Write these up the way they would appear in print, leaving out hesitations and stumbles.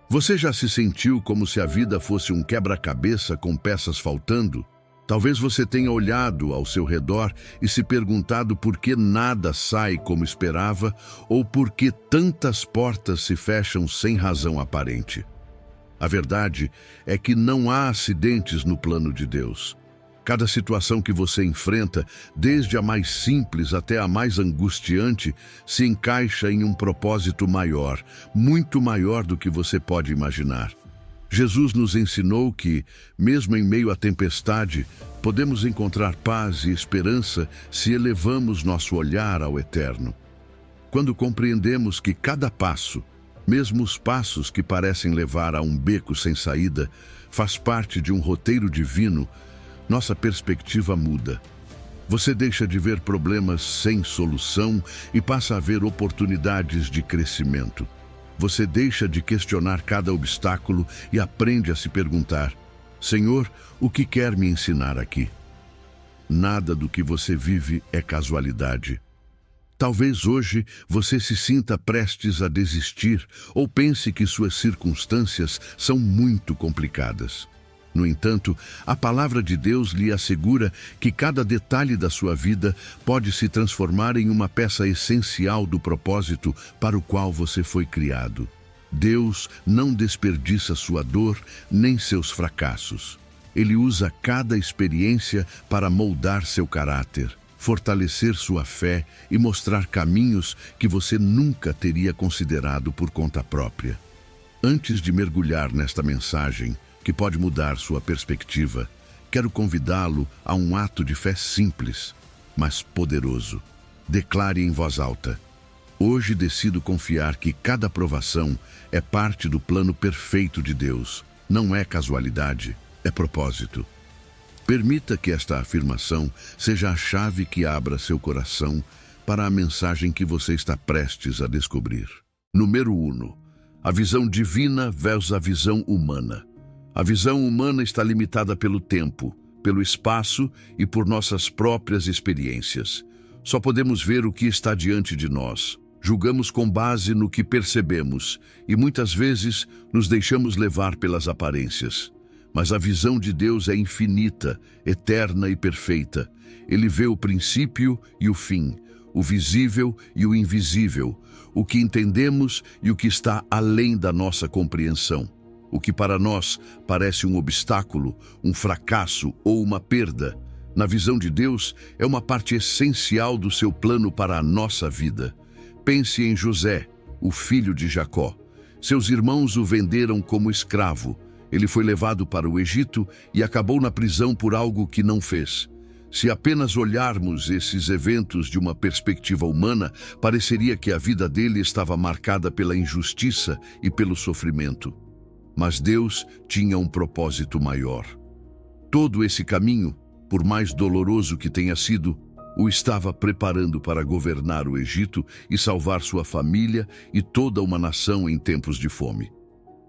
Você já se sentiu como se a vida fosse um quebra-cabeça com peças faltando? Talvez você tenha olhado ao seu redor e se perguntado por que nada sai como esperava ou por que tantas portas se fecham sem razão aparente. A verdade é que não há acidentes no plano de Deus. Cada situação que você enfrenta, desde a mais simples até a mais angustiante, se encaixa em um propósito maior, muito maior do que você pode imaginar. Jesus nos ensinou que, mesmo em meio à tempestade, podemos encontrar paz e esperança se elevamos nosso olhar ao eterno. Quando compreendemos que cada passo, mesmo os passos que parecem levar a um beco sem saída, faz parte de um roteiro divino, nossa perspectiva muda. Você deixa de ver problemas sem solução e passa a ver oportunidades de crescimento. Você deixa de questionar cada obstáculo e aprende a se perguntar: Senhor, o que quer me ensinar aqui? Nada do que você vive é casualidade. Talvez hoje você se sinta prestes a desistir ou pense que suas circunstâncias são muito complicadas. No entanto, a palavra de Deus lhe assegura que cada detalhe da sua vida pode se transformar em uma peça essencial do propósito para o qual você foi criado. Deus não desperdiça sua dor nem seus fracassos. Ele usa cada experiência para moldar seu caráter, fortalecer sua fé e mostrar caminhos que você nunca teria considerado por conta própria. Antes de mergulhar nesta mensagem, que pode mudar sua perspectiva, quero convidá-lo a um ato de fé simples, mas poderoso. Declare em voz alta: hoje decido confiar que cada provação é parte do plano perfeito de Deus. Não é casualidade, é propósito. Permita que esta afirmação seja a chave que abra seu coração para a mensagem que você está prestes a descobrir. Número 1. A visão divina versus a visão humana. A visão humana está limitada pelo tempo, pelo espaço e por nossas próprias experiências. Só podemos ver o que está diante de nós. Julgamos com base no que percebemos e muitas vezes nos deixamos levar pelas aparências. Mas a visão de Deus é infinita, eterna e perfeita. Ele vê o princípio e o fim, o visível e o invisível, o que entendemos e o que está além da nossa compreensão. O que para nós parece um obstáculo, um fracasso ou uma perda, na visão de Deus é uma parte essencial do seu plano para a nossa vida. Pense em José, o filho de Jacó. Seus irmãos o venderam como escravo. Ele foi levado para o Egito e acabou na prisão por algo que não fez. Se apenas olharmos esses eventos de uma perspectiva humana, pareceria que a vida dele estava marcada pela injustiça e pelo sofrimento. Mas Deus tinha um propósito maior. Todo esse caminho, por mais doloroso que tenha sido, o estava preparando para governar o Egito e salvar sua família e toda uma nação em tempos de fome.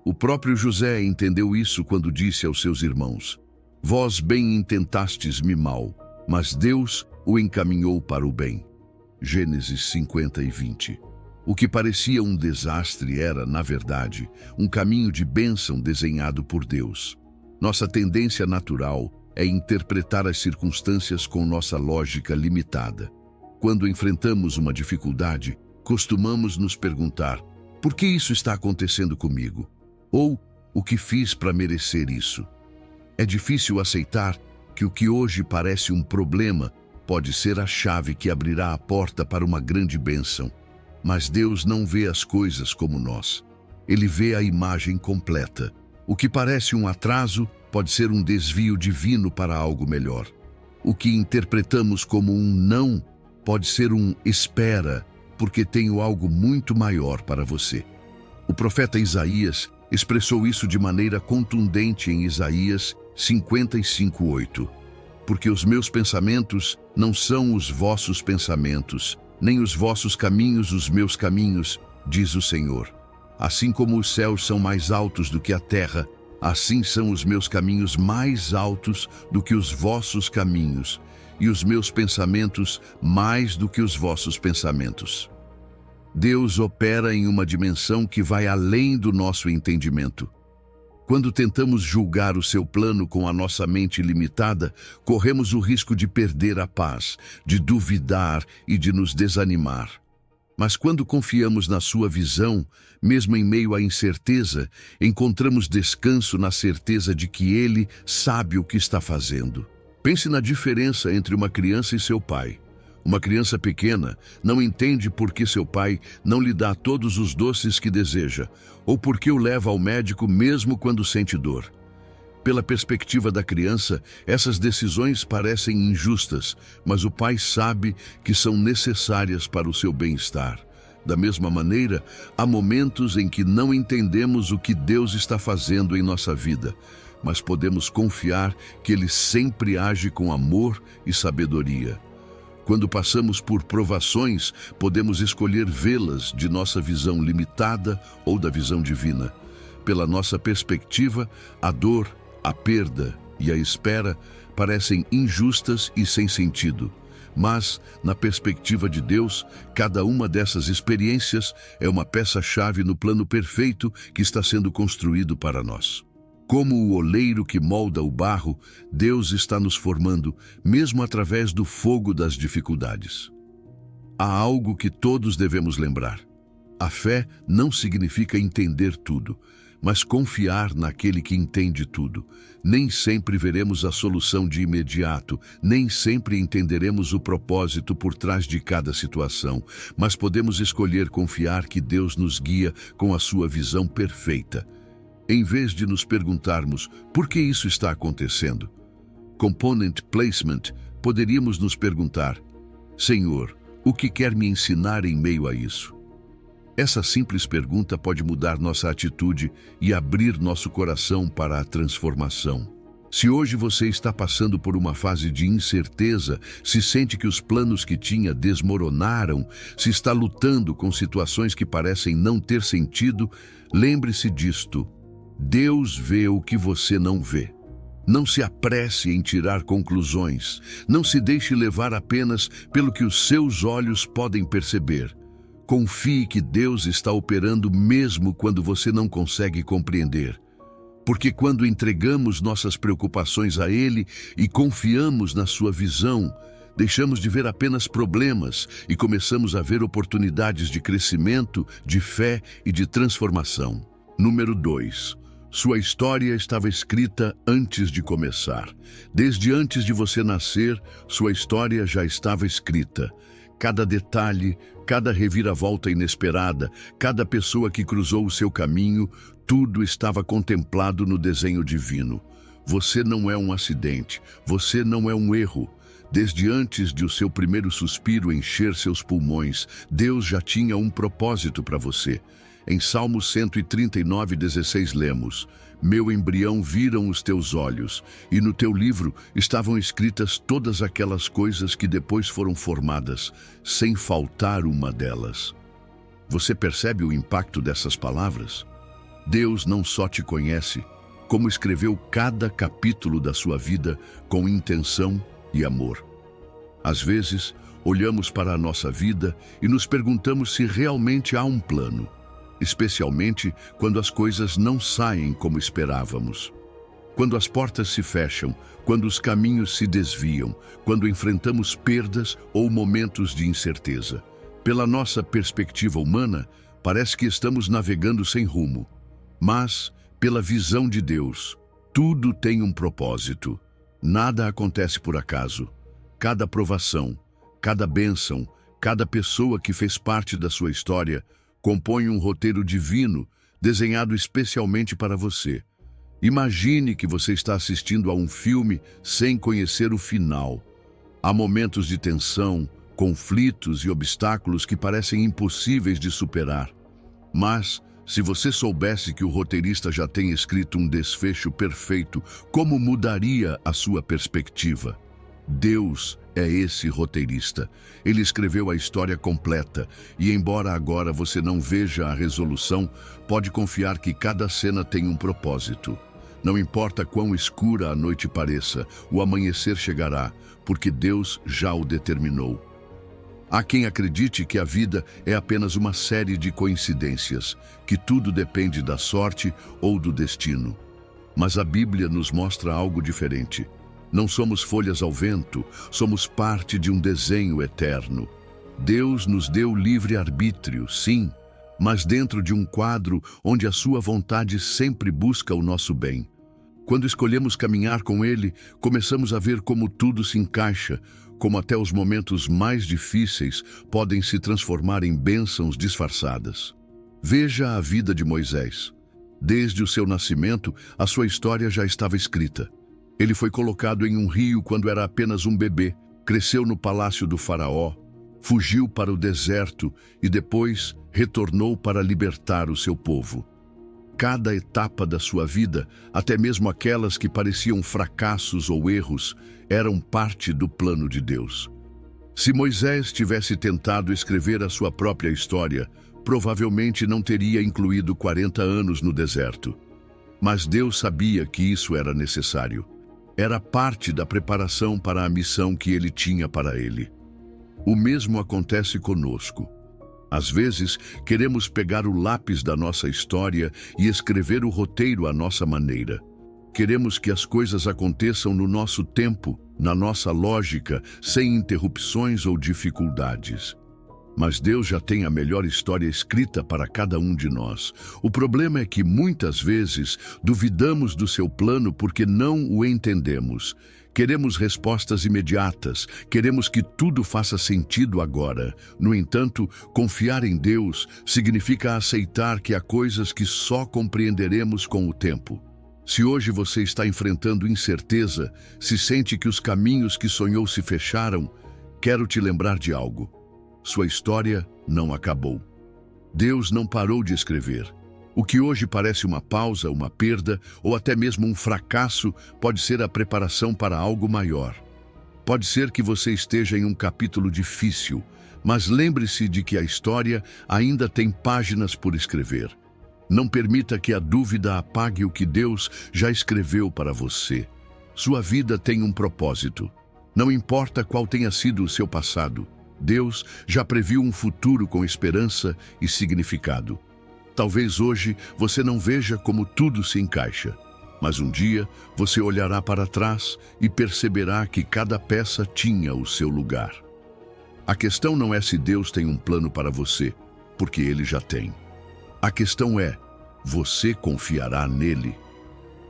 O próprio José entendeu isso quando disse aos seus irmãos: Vós bem intentastes-me mal, mas Deus o encaminhou para o bem. Gênesis 50:20. O que parecia um desastre era, na verdade, um caminho de bênção desenhado por Deus. Nossa tendência natural é interpretar as circunstâncias com nossa lógica limitada. Quando enfrentamos uma dificuldade, costumamos nos perguntar: por que isso está acontecendo comigo? Ou, o que fiz para merecer isso? É difícil aceitar que o que hoje parece um problema pode ser a chave que abrirá a porta para uma grande bênção. Mas Deus não vê as coisas como nós. Ele vê a imagem completa. O que parece um atraso pode ser um desvio divino para algo melhor. O que interpretamos como um não pode ser um espera, porque tenho algo muito maior para você. O profeta Isaías expressou isso de maneira contundente em Isaías 55:8. Porque os meus pensamentos não são os vossos pensamentos, nem os vossos caminhos os meus caminhos, diz o Senhor. Assim como os céus são mais altos do que a terra, assim são os meus caminhos mais altos do que os vossos caminhos, e os meus pensamentos mais do que os vossos pensamentos. Deus opera em uma dimensão que vai além do nosso entendimento. Quando tentamos julgar o seu plano com a nossa mente limitada, corremos o risco de perder a paz, de duvidar e de nos desanimar. Mas quando confiamos na sua visão, mesmo em meio à incerteza, encontramos descanso na certeza de que Ele sabe o que está fazendo. Pense na diferença entre uma criança e seu pai. Uma criança pequena não entende por que seu pai não lhe dá todos os doces que deseja, ou por que o leva ao médico mesmo quando sente dor. Pela perspectiva da criança, essas decisões parecem injustas, mas o pai sabe que são necessárias para o seu bem-estar. Da mesma maneira, há momentos em que não entendemos o que Deus está fazendo em nossa vida, mas podemos confiar que Ele sempre age com amor e sabedoria. Quando passamos por provações, podemos escolher vê-las de nossa visão limitada ou da visão divina. Pela nossa perspectiva, a dor, a perda e a espera parecem injustas e sem sentido. Mas, na perspectiva de Deus, cada uma dessas experiências é uma peça-chave no plano perfeito que está sendo construído para nós. Como o oleiro que molda o barro, Deus está nos formando, mesmo através do fogo das dificuldades. Há algo que todos devemos lembrar. A fé não significa entender tudo, mas confiar naquele que entende tudo. Nem sempre veremos a solução de imediato, nem sempre entenderemos o propósito por trás de cada situação, mas podemos escolher confiar que Deus nos guia com a sua visão perfeita. Em vez de nos perguntarmos por que isso está acontecendo, component placement, poderíamos nos perguntar: Senhor, o que quer me ensinar em meio a isso? Essa simples pergunta pode mudar nossa atitude e abrir nosso coração para a transformação. Se hoje você está passando por uma fase de incerteza, se sente que os planos que tinha desmoronaram, se está lutando com situações que parecem não ter sentido, lembre-se disto: Deus vê o que você não vê. Não se apresse em tirar conclusões. Não se deixe levar apenas pelo que os seus olhos podem perceber. Confie que Deus está operando mesmo quando você não consegue compreender. Porque quando entregamos nossas preocupações a Ele e confiamos na sua visão, deixamos de ver apenas problemas e começamos a ver oportunidades de crescimento, de fé e de transformação. Número 2. Sua história estava escrita antes de começar. Desde antes de você nascer, sua história já estava escrita. Cada detalhe, cada reviravolta inesperada, cada pessoa que cruzou o seu caminho, tudo estava contemplado no desenho divino. Você não é um acidente, você não é um erro. Desde antes de o seu primeiro suspiro encher seus pulmões, Deus já tinha um propósito para você. Em Salmo 139:16 lemos: Meu embrião viram os teus olhos, e no teu livro estavam escritas todas aquelas coisas que depois foram formadas, sem faltar uma delas. Você percebe o impacto dessas palavras? Deus não só te conhece, como escreveu cada capítulo da sua vida com intenção e amor. Às vezes, olhamos para a nossa vida e nos perguntamos se realmente há um plano, especialmente quando as coisas não saem como esperávamos. Quando as portas se fecham, quando os caminhos se desviam, quando enfrentamos perdas ou momentos de incerteza. Pela nossa perspectiva humana, parece que estamos navegando sem rumo. Mas, pela visão de Deus, tudo tem um propósito. Nada acontece por acaso. Cada provação, cada bênção, cada pessoa que fez parte da sua história compõe um roteiro divino desenhado especialmente para você. Imagine que você está assistindo a um filme sem conhecer o final. Há momentos de tensão, conflitos e obstáculos que parecem impossíveis de superar. Mas, se você soubesse que o roteirista já tem escrito um desfecho perfeito, como mudaria a sua perspectiva? Deus é esse roteirista. Ele escreveu a história completa e, embora agora você não veja a resolução, pode confiar que cada cena tem um propósito. Não importa quão escura a noite pareça, o amanhecer chegará, porque Deus já o determinou. Há quem acredite que a vida é apenas uma série de coincidências, que tudo depende da sorte ou do destino. Mas a Bíblia nos mostra algo diferente. Não somos folhas ao vento, somos parte de um desenho eterno. Deus nos deu livre-arbítrio, sim, mas dentro de um quadro onde a sua vontade sempre busca o nosso bem. Quando escolhemos caminhar com Ele, começamos a ver como tudo se encaixa, como até os momentos mais difíceis podem se transformar em bênçãos disfarçadas. Veja a vida de Moisés. Desde o seu nascimento, a sua história já estava escrita. Ele foi colocado em um rio quando era apenas um bebê, cresceu no palácio do faraó, fugiu para o deserto e depois retornou para libertar o seu povo. Cada etapa da sua vida, até mesmo aquelas que pareciam fracassos ou erros, eram parte do plano de Deus. Se Moisés tivesse tentado escrever a sua própria história, provavelmente não teria incluído 40 anos no deserto. Mas Deus sabia que isso era necessário. Era parte da preparação para a missão que ele tinha para ele. O mesmo acontece conosco. Às vezes, queremos pegar o lápis da nossa história e escrever o roteiro à nossa maneira. Queremos que as coisas aconteçam no nosso tempo, na nossa lógica, sem interrupções ou dificuldades. Mas Deus já tem a melhor história escrita para cada um de nós. O problema é que, muitas vezes, duvidamos do seu plano porque não o entendemos. Queremos respostas imediatas, queremos que tudo faça sentido agora. No entanto, confiar em Deus significa aceitar que há coisas que só compreenderemos com o tempo. Se hoje você está enfrentando incerteza, se sente que os caminhos que sonhou se fecharam, quero te lembrar de algo. Sua história não acabou. Deus não parou de escrever. O que hoje parece uma pausa, uma perda ou até mesmo um fracasso pode ser a preparação para algo maior. Pode ser que você esteja em um capítulo difícil, mas lembre-se de que a história ainda tem páginas por escrever. Não permita que a dúvida apague o que Deus já escreveu para você. Sua vida tem um propósito. Não importa qual tenha sido o seu passado, Deus já previu um futuro com esperança e significado. Talvez hoje você não veja como tudo se encaixa, mas um dia você olhará para trás e perceberá que cada peça tinha o seu lugar. A questão não é se Deus tem um plano para você, porque Ele já tem. A questão é, você confiará nele?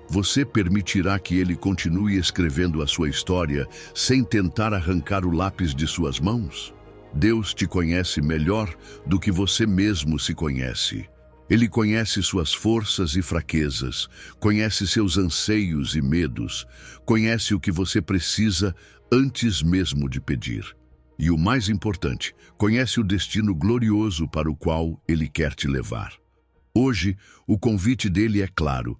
Você permitirá que Ele continue escrevendo a sua história sem tentar arrancar o lápis de suas mãos? Deus te conhece melhor do que você mesmo se conhece. Ele conhece suas forças e fraquezas, conhece seus anseios e medos, conhece o que você precisa antes mesmo de pedir. E o mais importante, conhece o destino glorioso para o qual Ele quer te levar. Hoje, o convite dele é claro.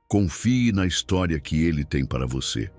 Confie na história que Ele tem para você.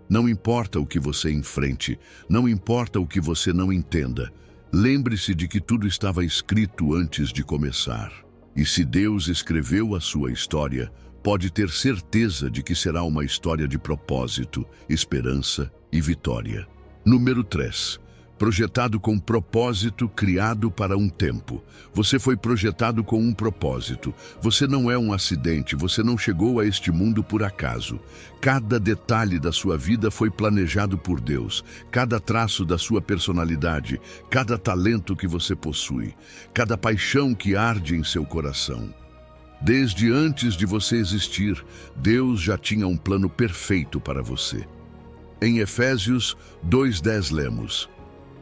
Não importa o que você enfrente, não importa o que você não entenda, lembre-se de que tudo estava escrito antes de começar. E se Deus escreveu a sua história, pode ter certeza de que será uma história de propósito, esperança e vitória. Número 3. Projetado com propósito, criado para um tempo. Você foi projetado com um propósito. Você não é um acidente, você não chegou a este mundo por acaso. Cada detalhe da sua vida foi planejado por Deus. Cada traço da sua personalidade, cada talento que você possui, cada paixão que arde em seu coração. Desde antes de você existir, Deus já tinha um plano perfeito para você. Em Efésios 2:10 lemos: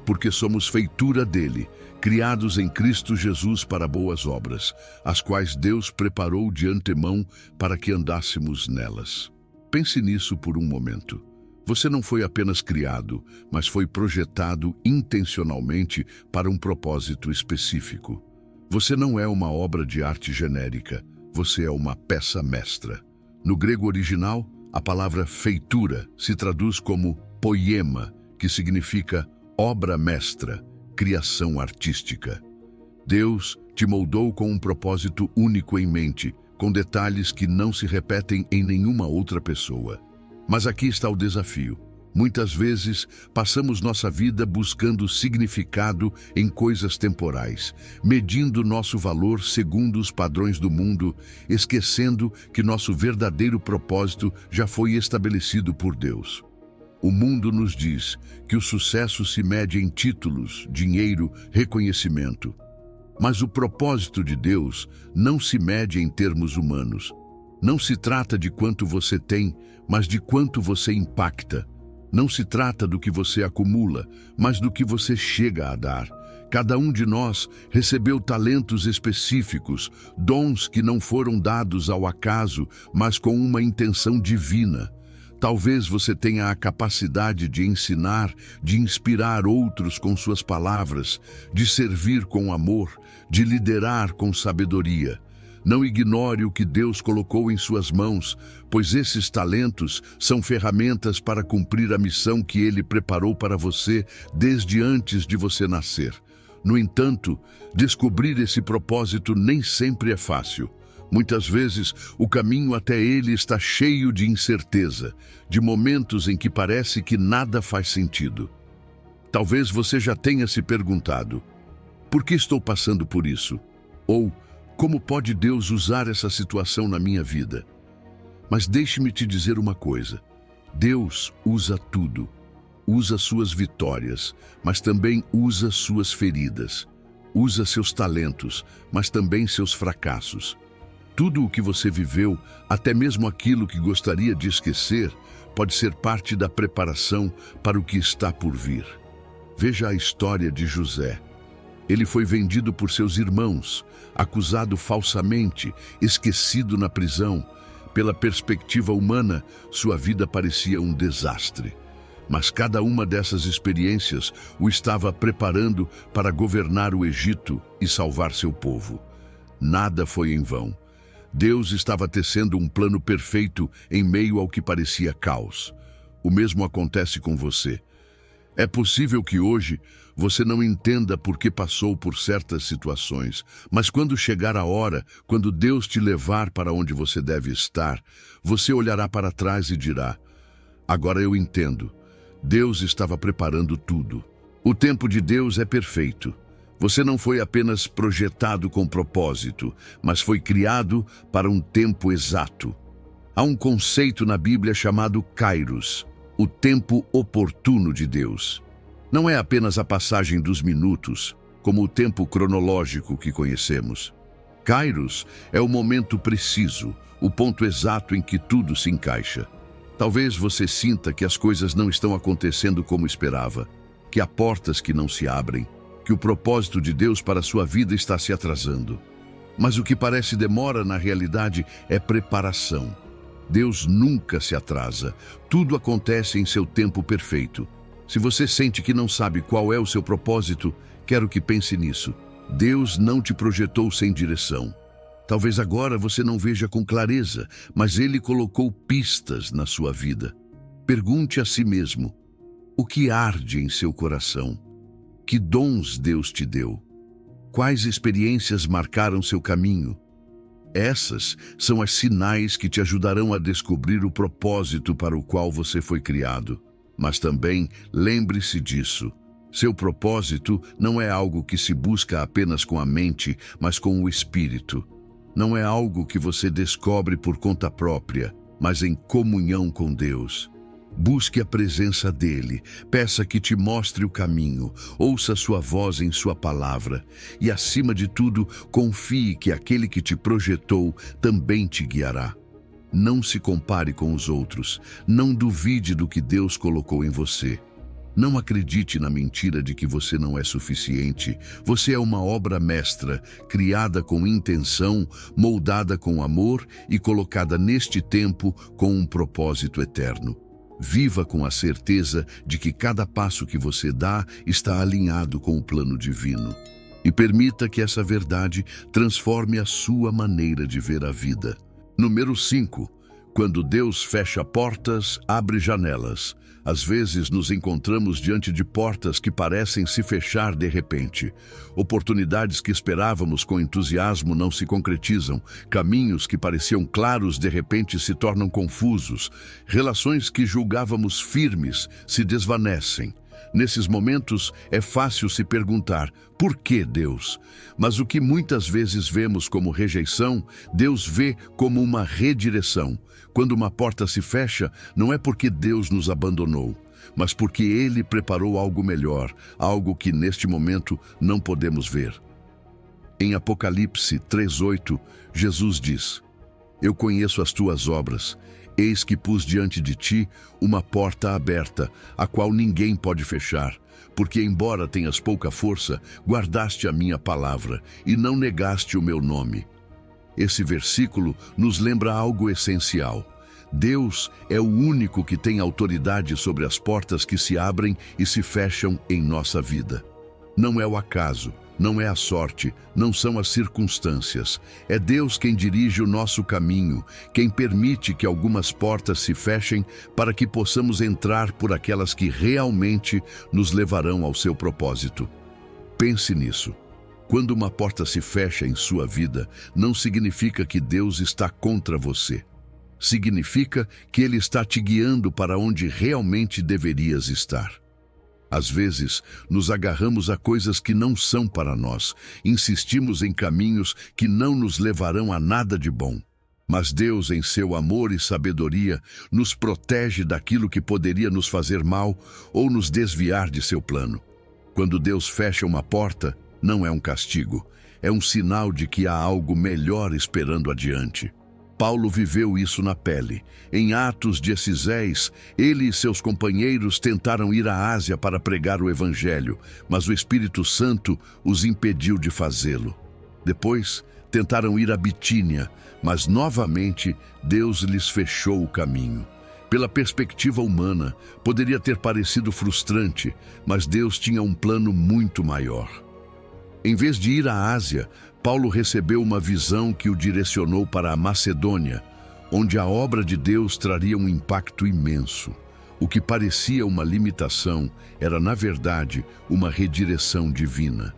porque somos feitura dele, criados em Cristo Jesus para boas obras, as quais Deus preparou de antemão para que andássemos nelas. Pense nisso por um momento. Você não foi apenas criado, mas foi projetado intencionalmente para um propósito específico. Você não é uma obra de arte genérica, você é uma peça mestra. No grego original, a palavra feitura se traduz como poiema, que significa obra mestra, criação artística. Deus te moldou com um propósito único em mente, com detalhes que não se repetem em nenhuma outra pessoa. Mas aqui está o desafio. Muitas vezes, passamos nossa vida buscando significado em coisas temporais, medindo nosso valor segundo os padrões do mundo, esquecendo que nosso verdadeiro propósito já foi estabelecido por Deus. O mundo nos diz que o sucesso se mede em títulos, dinheiro, reconhecimento. Mas o propósito de Deus não se mede em termos humanos. Não se trata de quanto você tem, mas de quanto você impacta. Não se trata do que você acumula, mas do que você chega a dar. Cada um de nós recebeu talentos específicos, dons que não foram dados ao acaso, mas com uma intenção divina. Talvez você tenha a capacidade de ensinar, de inspirar outros com suas palavras, de servir com amor, de liderar com sabedoria. Não ignore o que Deus colocou em suas mãos, pois esses talentos são ferramentas para cumprir a missão que Ele preparou para você desde antes de você nascer. No entanto, descobrir esse propósito nem sempre é fácil. Muitas vezes, o caminho até ele está cheio de incerteza, de momentos em que parece que nada faz sentido. Talvez você já tenha se perguntado: por que estou passando por isso? Ou, como pode Deus usar essa situação na minha vida? Mas deixe-me te dizer uma coisa: Deus usa tudo. Usa suas vitórias, mas também usa suas feridas. Usa seus talentos, mas também seus fracassos. Tudo o que você viveu, até mesmo aquilo que gostaria de esquecer, pode ser parte da preparação para o que está por vir. Veja a história de José. Ele foi vendido por seus irmãos, acusado falsamente, esquecido na prisão. Pela perspectiva humana, sua vida parecia um desastre. Mas cada uma dessas experiências o estava preparando para governar o Egito e salvar seu povo. Nada foi em vão. Deus estava tecendo um plano perfeito em meio ao que parecia caos. O mesmo acontece com você. É possível que hoje você não entenda por que passou por certas situações, mas quando chegar a hora, quando Deus te levar para onde você deve estar, você olhará para trás e dirá: agora eu entendo. Deus estava preparando tudo. O tempo de Deus é perfeito. Você não foi apenas projetado com propósito, mas foi criado para um tempo exato. Há um conceito na Bíblia chamado Kairos, o tempo oportuno de Deus. Não é apenas a passagem dos minutos, como o tempo cronológico que conhecemos. Kairos é o momento preciso, o ponto exato em que tudo se encaixa. Talvez você sinta que as coisas não estão acontecendo como esperava, que há portas que não se abrem, que o propósito de Deus para a sua vida está se atrasando. Mas o que parece demora, na realidade, é preparação. Deus nunca se atrasa. Tudo acontece em seu tempo perfeito. Se você sente que não sabe qual é o seu propósito, quero que pense nisso. Deus não te projetou sem direção. Talvez agora você não veja com clareza, mas Ele colocou pistas na sua vida. Pergunte a si mesmo: o que arde em seu coração? Que dons Deus te deu? Quais experiências marcaram seu caminho? Essas são as sinais que te ajudarão a descobrir o propósito para o qual você foi criado. Mas também lembre-se disso. Seu propósito não é algo que se busca apenas com a mente, mas com o espírito. Não é algo que você descobre por conta própria, mas em comunhão com Deus. Busque a presença dele, peça que te mostre o caminho, ouça sua voz em sua palavra e, acima de tudo, confie que aquele que te projetou também te guiará. Não se compare com os outros, não duvide do que Deus colocou em você. Não acredite na mentira de que você não é suficiente. Você é uma obra mestra, criada com intenção, moldada com amor e colocada neste tempo com um propósito eterno. Viva com a certeza de que cada passo que você dá está alinhado com o plano divino. E permita que essa verdade transforme a sua maneira de ver a vida. Número 5. Quando Deus fecha portas, abre janelas. Às vezes nos encontramos diante de portas que parecem se fechar de repente. Oportunidades que esperávamos com entusiasmo não se concretizam. Caminhos que pareciam claros de repente se tornam confusos. Relações que julgávamos firmes se desvanecem. Nesses momentos é fácil se perguntar, por que Deus? Mas o que muitas vezes vemos como rejeição, Deus vê como uma redireção. Quando uma porta se fecha, não é porque Deus nos abandonou, mas porque Ele preparou algo melhor, algo que neste momento não podemos ver. Em Apocalipse 3:8, Jesus diz: Eu conheço as tuas obras. Eis que pus diante de ti uma porta aberta, a qual ninguém pode fechar, porque embora tenhas pouca força, guardaste a minha palavra e não negaste o meu nome. Esse versículo nos lembra algo essencial. Deus é o único que tem autoridade sobre as portas que se abrem e se fecham em nossa vida. Não é o acaso, não é a sorte, não são as circunstâncias. É Deus quem dirige o nosso caminho, quem permite que algumas portas se fechem para que possamos entrar por aquelas que realmente nos levarão ao seu propósito. Pense nisso. Quando uma porta se fecha em sua vida, não significa que Deus está contra você. Significa que Ele está te guiando para onde realmente deverias estar. Às vezes, nos agarramos a coisas que não são para nós, insistimos em caminhos que não nos levarão a nada de bom. Mas Deus, em seu amor e sabedoria, nos protege daquilo que poderia nos fazer mal ou nos desviar de seu plano. Quando Deus fecha uma porta, não é um castigo, é um sinal de que há algo melhor esperando adiante. Paulo viveu isso na pele. Em Atos 16, ele e seus companheiros tentaram ir à Ásia para pregar o Evangelho, mas o Espírito Santo os impediu de fazê-lo. Depois, tentaram ir a Bitínia, mas novamente Deus lhes fechou o caminho. Pela perspectiva humana, poderia ter parecido frustrante, mas Deus tinha um plano muito maior. Em vez de ir à Ásia, Paulo recebeu uma visão que o direcionou para a Macedônia, onde a obra de Deus traria um impacto imenso. O que parecia uma limitação era, na verdade, uma redireção divina.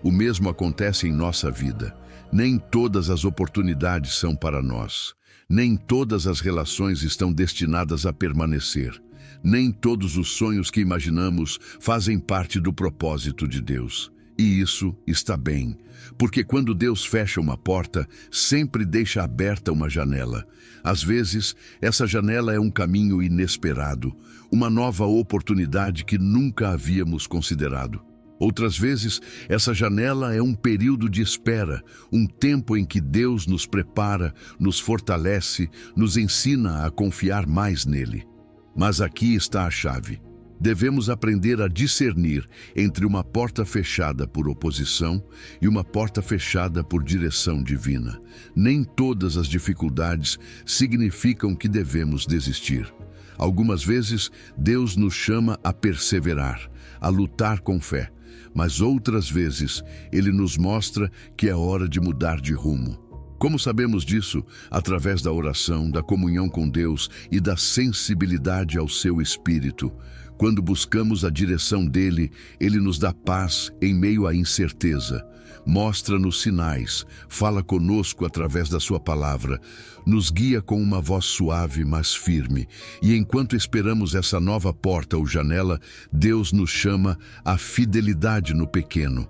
O mesmo acontece em nossa vida. Nem todas as oportunidades são para nós. Nem todas as relações estão destinadas a permanecer. Nem todos os sonhos que imaginamos fazem parte do propósito de Deus. E isso está bem, porque quando Deus fecha uma porta, sempre deixa aberta uma janela. Às vezes, essa janela é um caminho inesperado, uma nova oportunidade que nunca havíamos considerado. Outras vezes, essa janela é um período de espera, um tempo em que Deus nos prepara, nos fortalece, nos ensina a confiar mais nele. Mas aqui está a chave. Devemos aprender a discernir entre uma porta fechada por oposição e uma porta fechada por direção divina. Nem todas as dificuldades significam que devemos desistir. Algumas vezes, Deus nos chama a perseverar, a lutar com fé, mas outras vezes, Ele nos mostra que é hora de mudar de rumo. Como sabemos disso? Através da oração, da comunhão com Deus e da sensibilidade ao seu Espírito. Quando buscamos a direção dele, ele nos dá paz em meio à incerteza. Mostra-nos sinais, fala conosco através da sua palavra, nos guia com uma voz suave, mas firme. E enquanto esperamos essa nova porta ou janela, Deus nos chama à fidelidade no pequeno.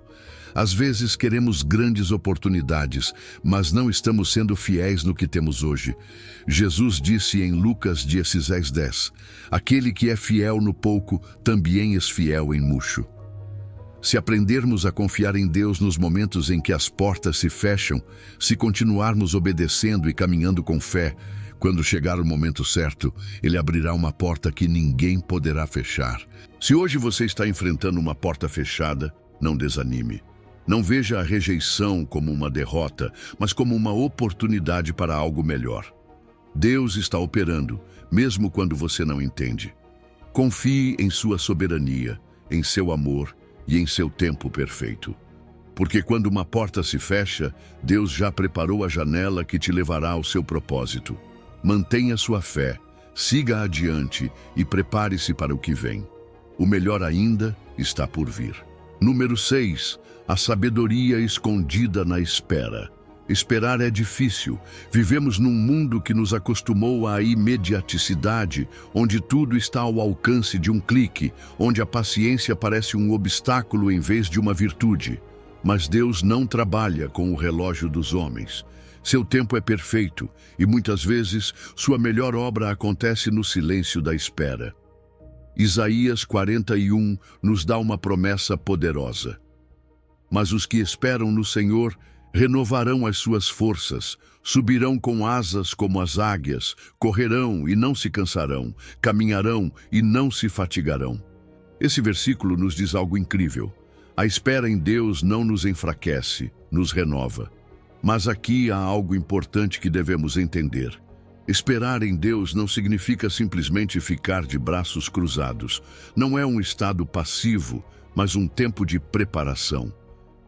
Às vezes queremos grandes oportunidades, mas não estamos sendo fiéis no que temos hoje. Jesus disse em Lucas 16:10, aquele que é fiel no pouco, também é fiel em murcho. Se aprendermos a confiar em Deus nos momentos em que as portas se fecham, se continuarmos obedecendo e caminhando com fé, quando chegar o momento certo, Ele abrirá uma porta que ninguém poderá fechar. Se hoje você está enfrentando uma porta fechada, não desanime. Não veja a rejeição como uma derrota, mas como uma oportunidade para algo melhor. Deus está operando, mesmo quando você não entende. Confie em sua soberania, em seu amor e em seu tempo perfeito. Porque quando uma porta se fecha, Deus já preparou a janela que te levará ao seu propósito. Mantenha sua fé, Siga adiante e prepare-se para o que vem. O melhor ainda está por vir. Número 6. A sabedoria escondida na espera. Esperar é difícil. Vivemos num mundo que nos acostumou à imediaticidade, onde tudo está ao alcance de um clique, onde a paciência parece um obstáculo em vez de uma virtude. Mas Deus não trabalha com o relógio dos homens. Seu tempo é perfeito e muitas vezes sua melhor obra acontece no silêncio da espera. Isaías 41 nos dá uma promessa poderosa. Mas os que esperam no Senhor renovarão as suas forças, subirão com asas como as águias, correrão e não se cansarão, caminharão e não se fatigarão. Esse versículo nos diz algo incrível. A espera em Deus não nos enfraquece, nos renova. Mas aqui há algo importante que devemos entender. Esperar em Deus não significa simplesmente ficar de braços cruzados. Não é um estado passivo, mas um tempo de preparação.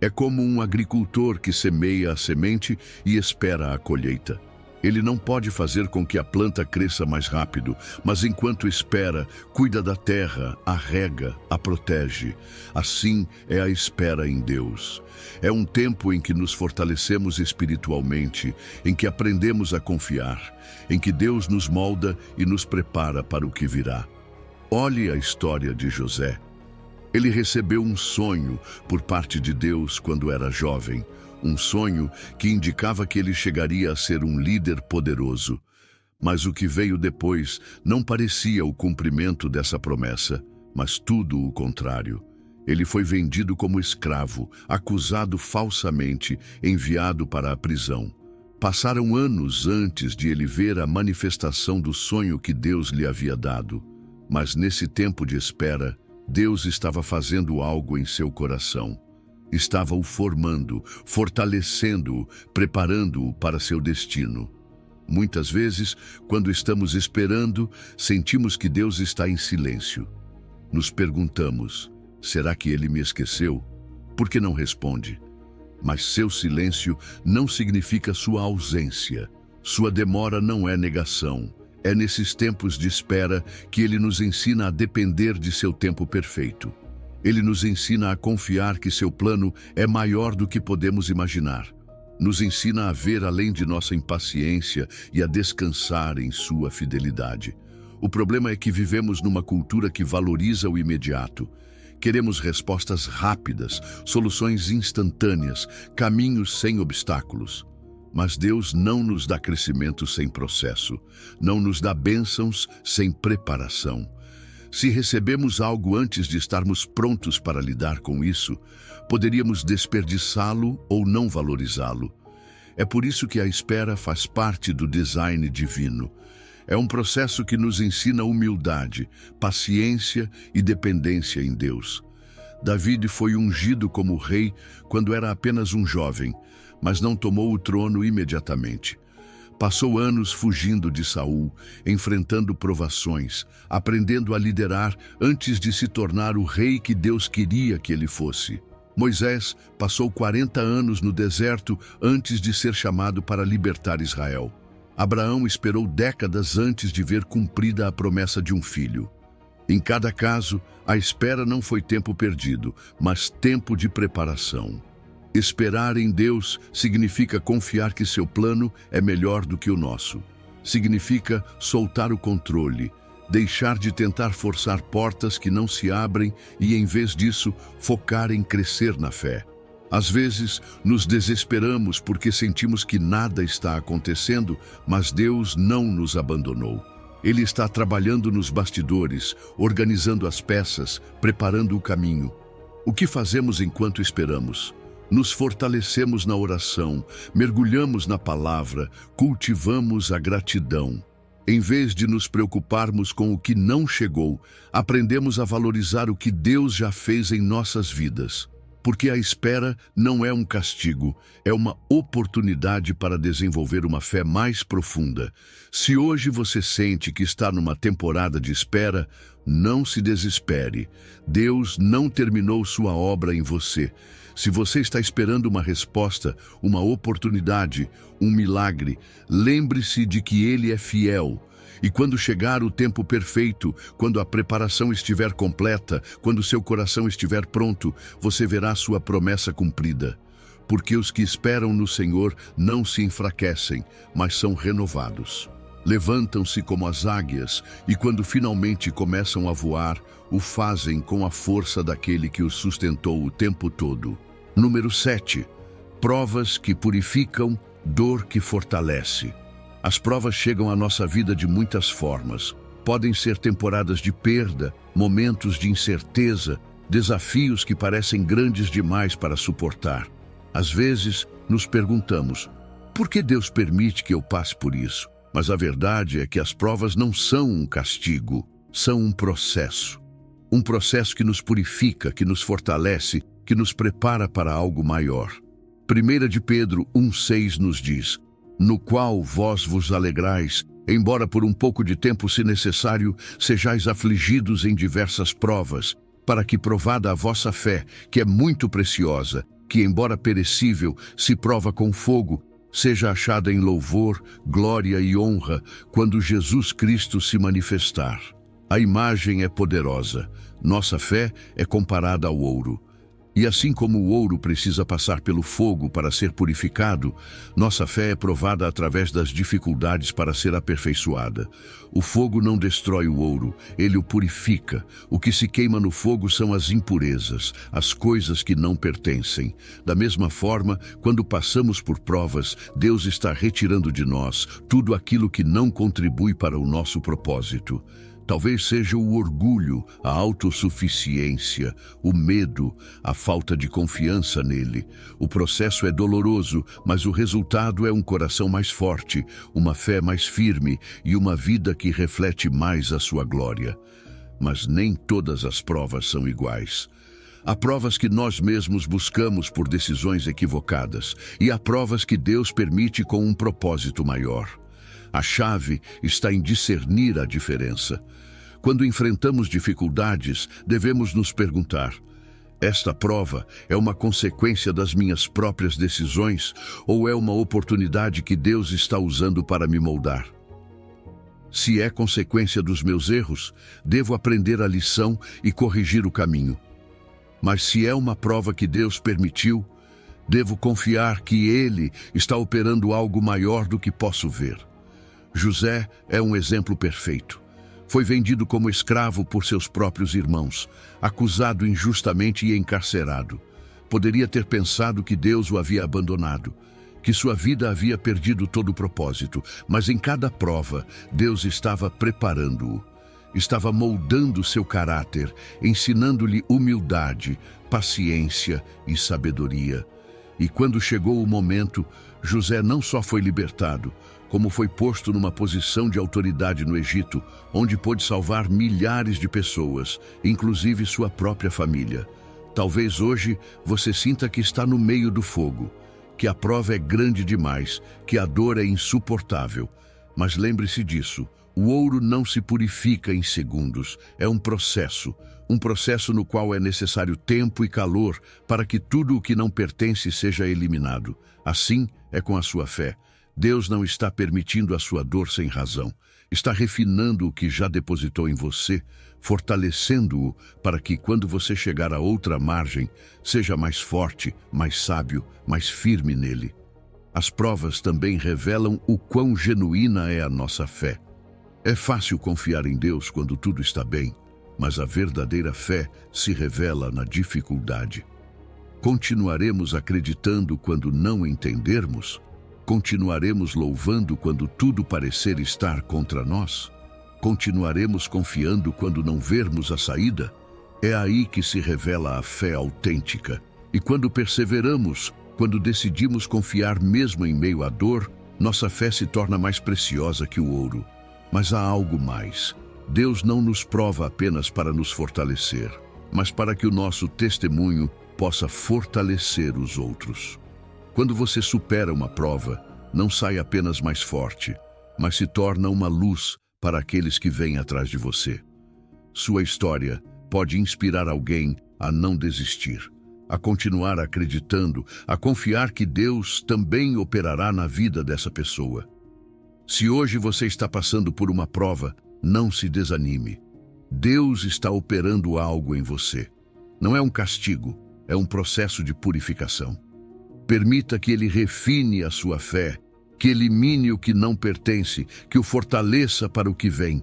É como um agricultor que semeia a semente e espera a colheita. Ele não pode fazer com que a planta cresça mais rápido, mas enquanto espera, cuida da terra, a rega, a protege. Assim é a espera em Deus. É um tempo em que nos fortalecemos espiritualmente, em que aprendemos a confiar, em que Deus nos molda e nos prepara para o que virá. Olhe a história de José. Ele recebeu um sonho por parte de Deus quando era jovem, um sonho que indicava que ele chegaria a ser um líder poderoso. Mas o que veio depois não parecia o cumprimento dessa promessa, mas tudo o contrário. Ele foi vendido como escravo, acusado falsamente, enviado para a prisão. Passaram anos antes de ele ver a manifestação do sonho que Deus lhe havia dado. Mas nesse tempo de espera, Deus estava fazendo algo em seu coração. Estava o formando, fortalecendo-o, preparando-o para seu destino. Muitas vezes, quando estamos esperando, sentimos que Deus está em silêncio. Nos perguntamos, será que ele me esqueceu? Por que não responde? Mas seu silêncio não significa sua ausência. Sua demora não é negação. É nesses tempos de espera que ele nos ensina a depender de seu tempo perfeito. Ele nos ensina a confiar que seu plano é maior do que podemos imaginar. Nos ensina a ver além de nossa impaciência e a descansar em sua fidelidade. O problema é que vivemos numa cultura que valoriza o imediato. Queremos respostas rápidas, soluções instantâneas, caminhos sem obstáculos. Mas Deus não nos dá crescimento sem processo, não nos dá bênçãos sem preparação. Se recebemos algo antes de estarmos prontos para lidar com isso, poderíamos desperdiçá-lo ou não valorizá-lo. É por isso que a espera faz parte do design divino. É um processo que nos ensina humildade, paciência e dependência em Deus. Davi foi ungido como rei quando era apenas um jovem, mas não tomou o trono imediatamente. Passou anos fugindo de Saul, enfrentando provações, aprendendo a liderar antes de se tornar o rei que Deus queria que ele fosse. Moisés passou 40 anos no deserto antes de ser chamado para libertar Israel. Abraão esperou décadas antes de ver cumprida a promessa de um filho. Em cada caso, a espera não foi tempo perdido, mas tempo de preparação. Esperar em Deus significa confiar que seu plano é melhor do que o nosso. Significa soltar o controle, deixar de tentar forçar portas que não se abrem e, em vez disso, focar em crescer na fé. Às vezes, nos desesperamos porque sentimos que nada está acontecendo, mas Deus não nos abandonou. Ele está trabalhando nos bastidores, organizando as peças, preparando o caminho. O que fazemos enquanto esperamos? Nos fortalecemos na oração, mergulhamos na palavra, cultivamos a gratidão. Em vez de nos preocuparmos com o que não chegou, aprendemos a valorizar o que Deus já fez em nossas vidas. Porque a espera não é um castigo, é uma oportunidade para desenvolver uma fé mais profunda. Se hoje você sente que está numa temporada de espera, não se desespere. Deus não terminou sua obra em você. Se você está esperando uma resposta, uma oportunidade, um milagre, lembre-se de que Ele é fiel. E quando chegar o tempo perfeito, quando a preparação estiver completa, quando seu coração estiver pronto, você verá sua promessa cumprida. Porque os que esperam no Senhor não se enfraquecem, mas são renovados. Levantam-se como as águias e quando finalmente começam a voar, o fazem com a força daquele que os sustentou o tempo todo. Número 7. Provas que purificam, dor que fortalece. As provas chegam à nossa vida de muitas formas. Podem ser temporadas de perda, momentos de incerteza, desafios que parecem grandes demais para suportar. Às vezes, nos perguntamos, por que Deus permite que eu passe por isso? Mas a verdade é que as provas não são um castigo, são um processo. Um processo que nos purifica, que nos fortalece, que nos prepara para algo maior. 1 de Pedro 1,6 nos diz, no qual vós vos alegrais, embora por um pouco de tempo, se necessário, sejais afligidos em diversas provas, para que provada a vossa fé, que é muito preciosa, que embora perecível, se prova com fogo, seja achada em louvor, glória e honra, quando Jesus Cristo se manifestar. A imagem é poderosa, nossa fé é comparada ao ouro. E assim como o ouro precisa passar pelo fogo para ser purificado, nossa fé é provada através das dificuldades para ser aperfeiçoada. O fogo não destrói o ouro, ele o purifica. O que se queima no fogo são as impurezas, as coisas que não pertencem. Da mesma forma, quando passamos por provas, Deus está retirando de nós tudo aquilo que não contribui para o nosso propósito. Talvez seja o orgulho, a autossuficiência, o medo, a falta de confiança nele. O processo é doloroso, mas o resultado é um coração mais forte, uma fé mais firme e uma vida que reflete mais a sua glória. Mas nem todas as provas são iguais. Há provas que nós mesmos buscamos por decisões equivocadas, e há provas que Deus permite com um propósito maior. A chave está em discernir a diferença. Quando enfrentamos dificuldades, devemos nos perguntar, esta prova é uma consequência das minhas próprias decisões ou é uma oportunidade que Deus está usando para me moldar? Se é consequência dos meus erros, devo aprender a lição e corrigir o caminho. Mas se é uma prova que Deus permitiu, devo confiar que Ele está operando algo maior do que posso ver. José é um exemplo perfeito. Foi vendido como escravo por seus próprios irmãos, acusado injustamente e encarcerado. Poderia ter pensado que Deus o havia abandonado, que sua vida havia perdido todo o propósito, mas em cada prova, Deus estava preparando-o. Estava moldando seu caráter, ensinando-lhe humildade, paciência e sabedoria. E quando chegou o momento, José não só foi libertado, como foi posto numa posição de autoridade no Egito, onde pôde salvar milhares de pessoas, inclusive sua própria família. Talvez hoje você sinta que está no meio do fogo, que a prova é grande demais, que a dor é insuportável. Mas lembre-se disso, o ouro não se purifica em segundos, é um processo no qual é necessário tempo e calor para que tudo o que não pertence seja eliminado. Assim é com a sua fé. Deus não está permitindo a sua dor sem razão. Está refinando o que já depositou em você, fortalecendo-o para que, quando você chegar a outra margem, seja mais forte, mais sábio, mais firme nele. As provas também revelam o quão genuína é a nossa fé. É fácil confiar em Deus quando tudo está bem, mas a verdadeira fé se revela na dificuldade. Continuaremos acreditando quando não entendermos? Continuaremos louvando quando tudo parecer estar contra nós? Continuaremos confiando quando não vermos a saída? É aí que se revela a fé autêntica. E quando perseveramos, quando decidimos confiar mesmo em meio à dor, nossa fé se torna mais preciosa que o ouro. Mas há algo mais. Deus não nos prova apenas para nos fortalecer, mas para que o nosso testemunho possa fortalecer os outros. Quando você supera uma prova, não sai apenas mais forte, mas se torna uma luz para aqueles que vêm atrás de você. Sua história pode inspirar alguém a não desistir, a continuar acreditando, a confiar que Deus também operará na vida dessa pessoa. Se hoje você está passando por uma prova, não se desanime. Deus está operando algo em você. Não é um castigo, é um processo de purificação. Permita que Ele refine a sua fé, que elimine o que não pertence, que o fortaleça para o que vem.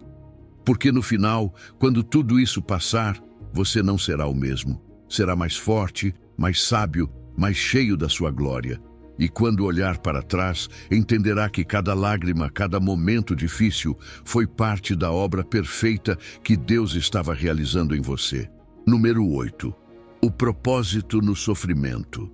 Porque no final, quando tudo isso passar, você não será o mesmo. Será mais forte, mais sábio, mais cheio da sua glória. E quando olhar para trás, entenderá que cada lágrima, cada momento difícil foi parte da obra perfeita que Deus estava realizando em você. Número 8. O propósito no sofrimento.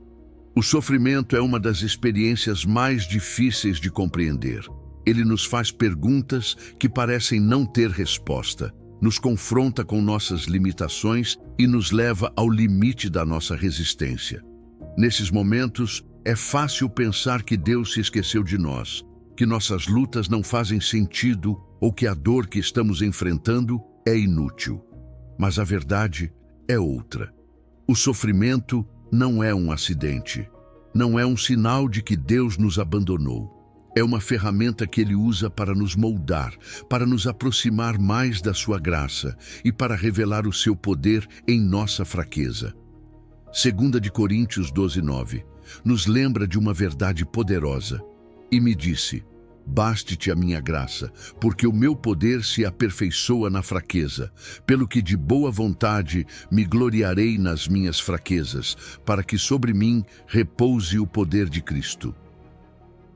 O sofrimento é uma das experiências mais difíceis de compreender. Ele nos faz perguntas que parecem não ter resposta, nos confronta com nossas limitações e nos leva ao limite da nossa resistência. Nesses momentos, é fácil pensar que Deus se esqueceu de nós, que nossas lutas não fazem sentido ou que a dor que estamos enfrentando é inútil. Mas a verdade é outra. O sofrimento não é um acidente, não é um sinal de que Deus nos abandonou. É uma ferramenta que Ele usa para nos moldar, para nos aproximar mais da sua graça e para revelar o seu poder em nossa fraqueza. 2 Coríntios 12:9 nos lembra de uma verdade poderosa. E me disse: baste-te a minha graça, porque o meu poder se aperfeiçoa na fraqueza. Pelo que de boa vontade me gloriarei nas minhas fraquezas, para que sobre mim repouse o poder de Cristo.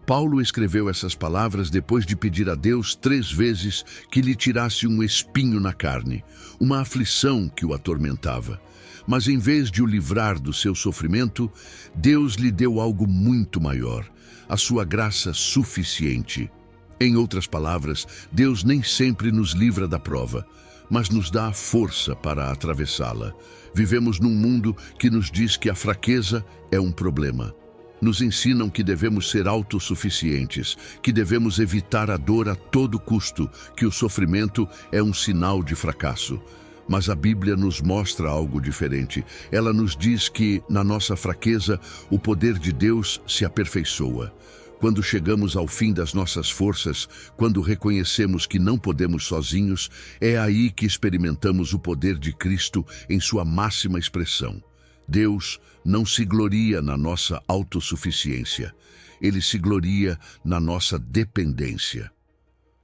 Paulo escreveu essas palavras depois de pedir a Deus 3 vezes que lhe tirasse um espinho na carne, uma aflição que o atormentava. Mas em vez de o livrar do seu sofrimento, Deus lhe deu algo muito maior, a sua graça suficiente. Em outras palavras, Deus nem sempre nos livra da prova, mas nos dá a força para atravessá-la. Vivemos num mundo que nos diz que a fraqueza é um problema. Nos ensinam que devemos ser autossuficientes, que devemos evitar a dor a todo custo, que o sofrimento é um sinal de fracasso. Mas a Bíblia nos mostra algo diferente. Ela nos diz que, na nossa fraqueza, o poder de Deus se aperfeiçoa. Quando chegamos ao fim das nossas forças, quando reconhecemos que não podemos sozinhos, é aí que experimentamos o poder de Cristo em sua máxima expressão. Deus não se gloria na nossa autossuficiência. Ele se gloria na nossa dependência.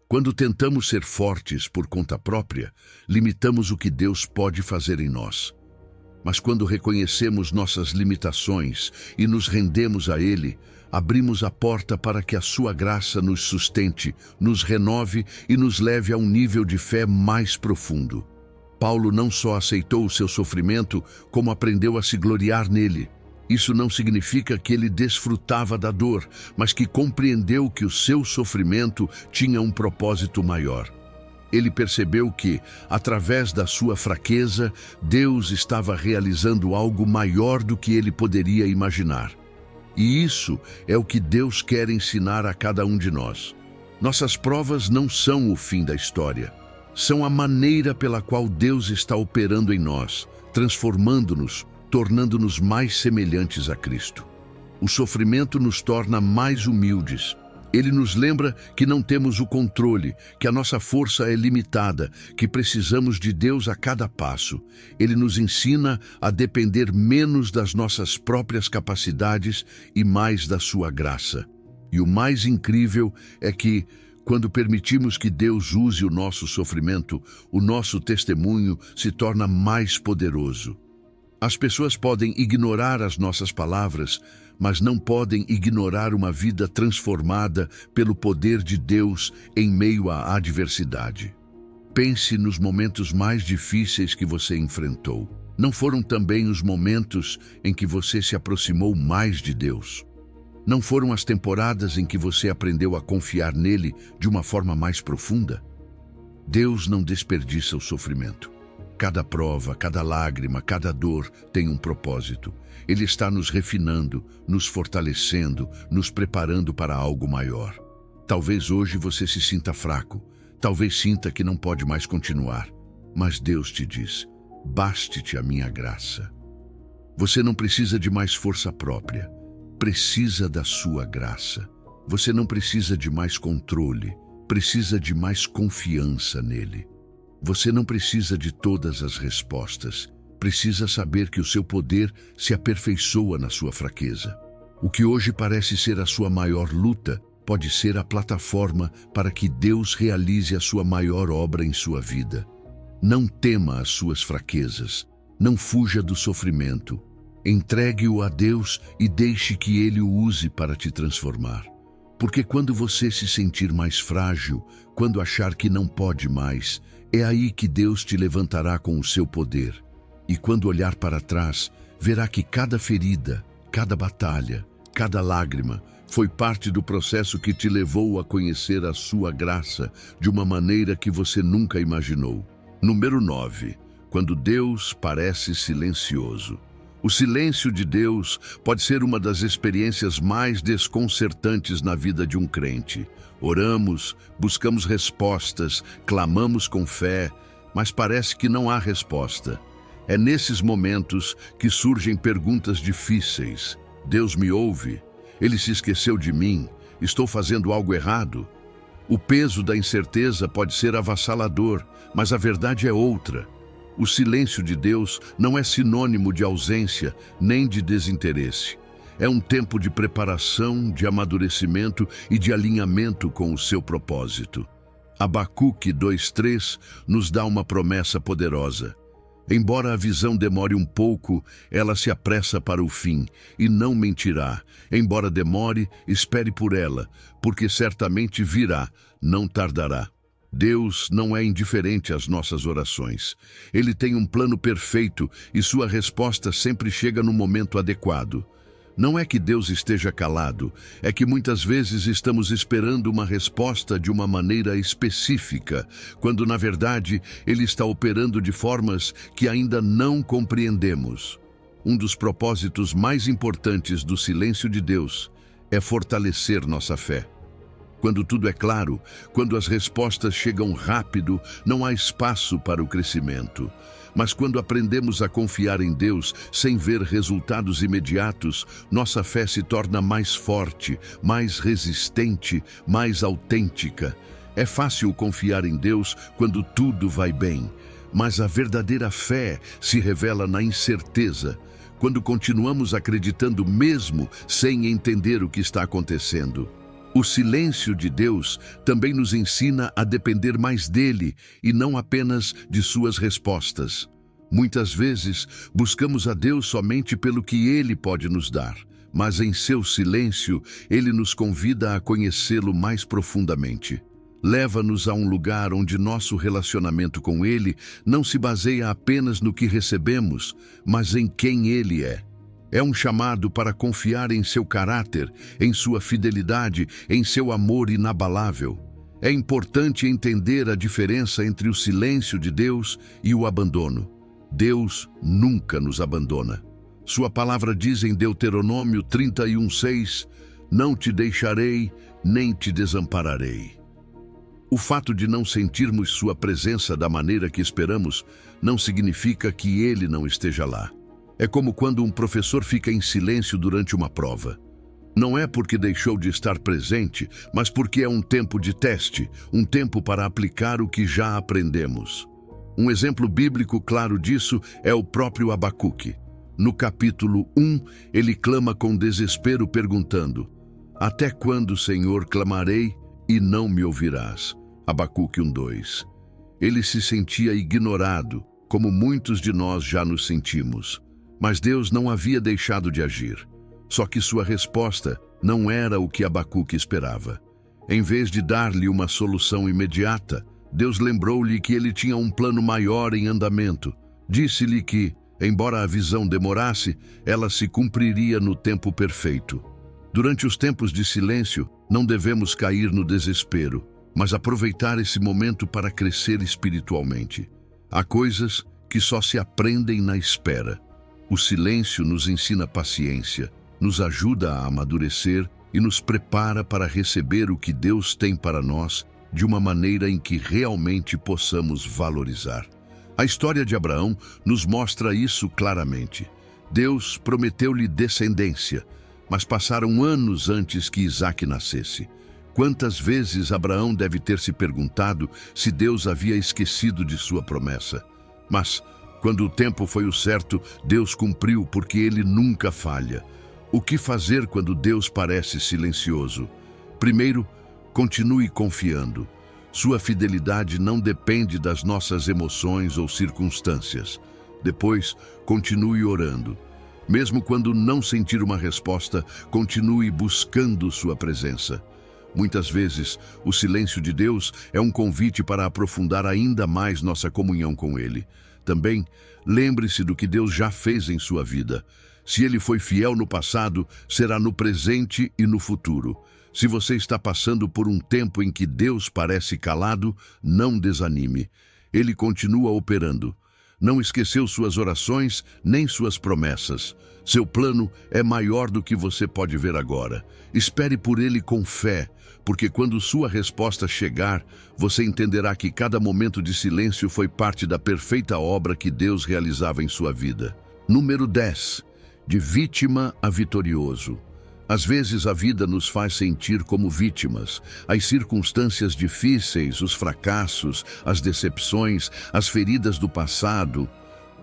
Quando tentamos ser fortes por conta própria, limitamos o que Deus pode fazer em nós. Mas quando reconhecemos nossas limitações e nos rendemos a Ele, abrimos a porta para que a sua graça nos sustente, nos renove e nos leve a um nível de fé mais profundo. Paulo não só aceitou o seu sofrimento, como aprendeu a se gloriar nele. Isso não significa que ele desfrutava da dor, mas que compreendeu que o seu sofrimento tinha um propósito maior. Ele percebeu que, através da sua fraqueza, Deus estava realizando algo maior do que ele poderia imaginar. E isso é o que Deus quer ensinar a cada um de nós. Nossas provas não são o fim da história. São a maneira pela qual Deus está operando em nós, transformando-nos, tornando-nos mais semelhantes a Cristo. O sofrimento nos torna mais humildes. Ele nos lembra que não temos o controle, que a nossa força é limitada, que precisamos de Deus a cada passo. Ele nos ensina a depender menos das nossas próprias capacidades e mais da sua graça. E o mais incrível é que, quando permitimos que Deus use o nosso sofrimento, o nosso testemunho se torna mais poderoso. As pessoas podem ignorar as nossas palavras, mas não podem ignorar uma vida transformada pelo poder de Deus em meio à adversidade. Pense nos momentos mais difíceis que você enfrentou. Não foram também os momentos em que você se aproximou mais de Deus? Não foram as temporadas em que você aprendeu a confiar nele de uma forma mais profunda? Deus não desperdiça o sofrimento. Cada prova, cada lágrima, cada dor tem um propósito. Ele está nos refinando, nos fortalecendo, nos preparando para algo maior. Talvez hoje você se sinta fraco, talvez sinta que não pode mais continuar. Mas Deus te diz: baste-te a minha graça. Você não precisa de mais força própria, precisa da sua graça. Você não precisa de mais controle, precisa de mais confiança nele. Você não precisa de todas as respostas, precisa saber que o seu poder se aperfeiçoa na sua fraqueza. O que hoje parece ser a sua maior luta pode ser a plataforma para que Deus realize a sua maior obra em sua vida. Não tema as suas fraquezas, não fuja do sofrimento. Entregue-o a Deus e deixe que Ele o use para te transformar. Porque quando você se sentir mais frágil, quando achar que não pode mais, é aí que Deus te levantará com o seu poder. E quando olhar para trás, verá que cada ferida, cada batalha, cada lágrima foi parte do processo que te levou a conhecer a sua graça de uma maneira que você nunca imaginou. Número 9. Quando Deus parece silencioso. O silêncio de Deus pode ser uma das experiências mais desconcertantes na vida de um crente. Oramos, buscamos respostas, clamamos com fé, mas parece que não há resposta. É nesses momentos que surgem perguntas difíceis. Deus me ouve? Ele se esqueceu de mim? Estou fazendo algo errado? O peso da incerteza pode ser avassalador, mas a verdade é outra. O silêncio de Deus não é sinônimo de ausência nem de desinteresse. É um tempo de preparação, de amadurecimento e de alinhamento com o seu propósito. Abacuque 2:3 nos dá uma promessa poderosa. Embora a visão demore um pouco, ela se apressa para o fim, e não mentirá. Embora demore, espere por ela, porque certamente virá, não tardará. Deus não é indiferente às nossas orações. Ele tem um plano perfeito e sua resposta sempre chega no momento adequado. Não é que Deus esteja calado, é que muitas vezes estamos esperando uma resposta de uma maneira específica, quando na verdade Ele está operando de formas que ainda não compreendemos. Um dos propósitos mais importantes do silêncio de Deus é fortalecer nossa fé. Quando tudo é claro, quando as respostas chegam rápido, não há espaço para o crescimento. Mas quando aprendemos a confiar em Deus sem ver resultados imediatos, nossa fé se torna mais forte, mais resistente, mais autêntica. É fácil confiar em Deus quando tudo vai bem, mas a verdadeira fé se revela na incerteza, quando continuamos acreditando mesmo sem entender o que está acontecendo. O silêncio de Deus também nos ensina a depender mais dele e não apenas de suas respostas. Muitas vezes, buscamos a Deus somente pelo que Ele pode nos dar, mas em seu silêncio, Ele nos convida a conhecê-lo mais profundamente. Leva-nos a um lugar onde nosso relacionamento com Ele não se baseia apenas no que recebemos, mas em quem Ele é. É um chamado para confiar em seu caráter, em sua fidelidade, em seu amor inabalável. É importante entender a diferença entre o silêncio de Deus e o abandono. Deus nunca nos abandona. Sua palavra diz em Deuteronômio 31:6, não te deixarei, nem te desampararei. O fato de não sentirmos sua presença da maneira que esperamos não significa que Ele não esteja lá. É como quando um professor fica em silêncio durante uma prova. Não é porque deixou de estar presente, mas porque é um tempo de teste, um tempo para aplicar o que já aprendemos. Um exemplo bíblico claro disso é o próprio Abacuque. No capítulo 1, ele clama com desespero perguntando: até quando, Senhor, clamarei e não me ouvirás? Abacuque 1:2. Ele se sentia ignorado, como muitos de nós já nos sentimos. Mas Deus não havia deixado de agir. Só que sua resposta não era o que Abacuque esperava. Em vez de dar-lhe uma solução imediata, Deus lembrou-lhe que ele tinha um plano maior em andamento. Disse-lhe que, embora a visão demorasse, ela se cumpriria no tempo perfeito. Durante os tempos de silêncio, não devemos cair no desespero, mas aproveitar esse momento para crescer espiritualmente. Há coisas que só se aprendem na espera. O silêncio nos ensina paciência, nos ajuda a amadurecer e nos prepara para receber o que Deus tem para nós de uma maneira em que realmente possamos valorizar. A história de Abraão nos mostra isso claramente. Deus prometeu-lhe descendência, mas passaram anos antes que Isaque nascesse. Quantas vezes Abraão deve ter se perguntado se Deus havia esquecido de sua promessa? Mas, quando o tempo foi o certo, Deus cumpriu, porque ele nunca falha. O que fazer quando Deus parece silencioso? Primeiro, continue confiando. Sua fidelidade não depende das nossas emoções ou circunstâncias. Depois, continue orando. Mesmo quando não sentir uma resposta, continue buscando sua presença. Muitas vezes, o silêncio de Deus é um convite para aprofundar ainda mais nossa comunhão com Ele. Também, lembre-se do que Deus já fez em sua vida. Se Ele foi fiel no passado, será no presente e no futuro. Se você está passando por um tempo em que Deus parece calado, não desanime. Ele continua operando. Não esqueceu suas orações nem suas promessas. Seu plano é maior do que você pode ver agora. Espere por ele com fé, porque quando sua resposta chegar, você entenderá que cada momento de silêncio foi parte da perfeita obra que Deus realizava em sua vida. Número 10. De vítima a vitorioso. Às vezes a vida nos faz sentir como vítimas. As circunstâncias difíceis, os fracassos, as decepções, as feridas do passado,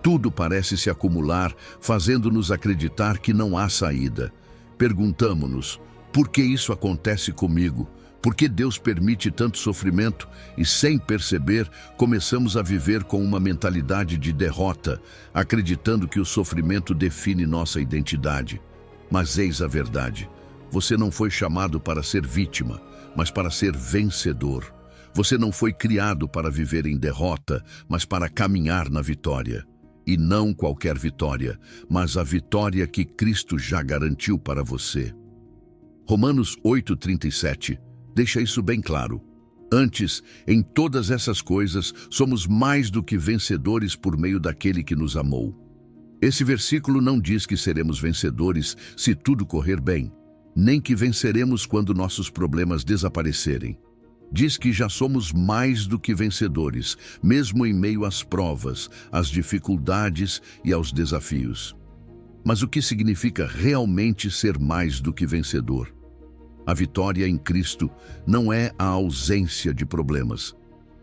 tudo parece se acumular, fazendo-nos acreditar que não há saída. Perguntamo-nos, por que isso acontece comigo? Por que Deus permite tanto sofrimento? E sem perceber, começamos a viver com uma mentalidade de derrota, acreditando que o sofrimento define nossa identidade. Mas eis a verdade. Você não foi chamado para ser vítima, mas para ser vencedor. Você não foi criado para viver em derrota, mas para caminhar na vitória. E não qualquer vitória, mas a vitória que Cristo já garantiu para você. Romanos 8:37 deixa isso bem claro. Antes, em todas essas coisas, somos mais do que vencedores por meio daquele que nos amou. Esse versículo não diz que seremos vencedores se tudo correr bem, nem que venceremos quando nossos problemas desaparecerem. Diz que já somos mais do que vencedores, mesmo em meio às provas, às dificuldades e aos desafios. Mas o que significa realmente ser mais do que vencedor? A vitória em Cristo não é a ausência de problemas.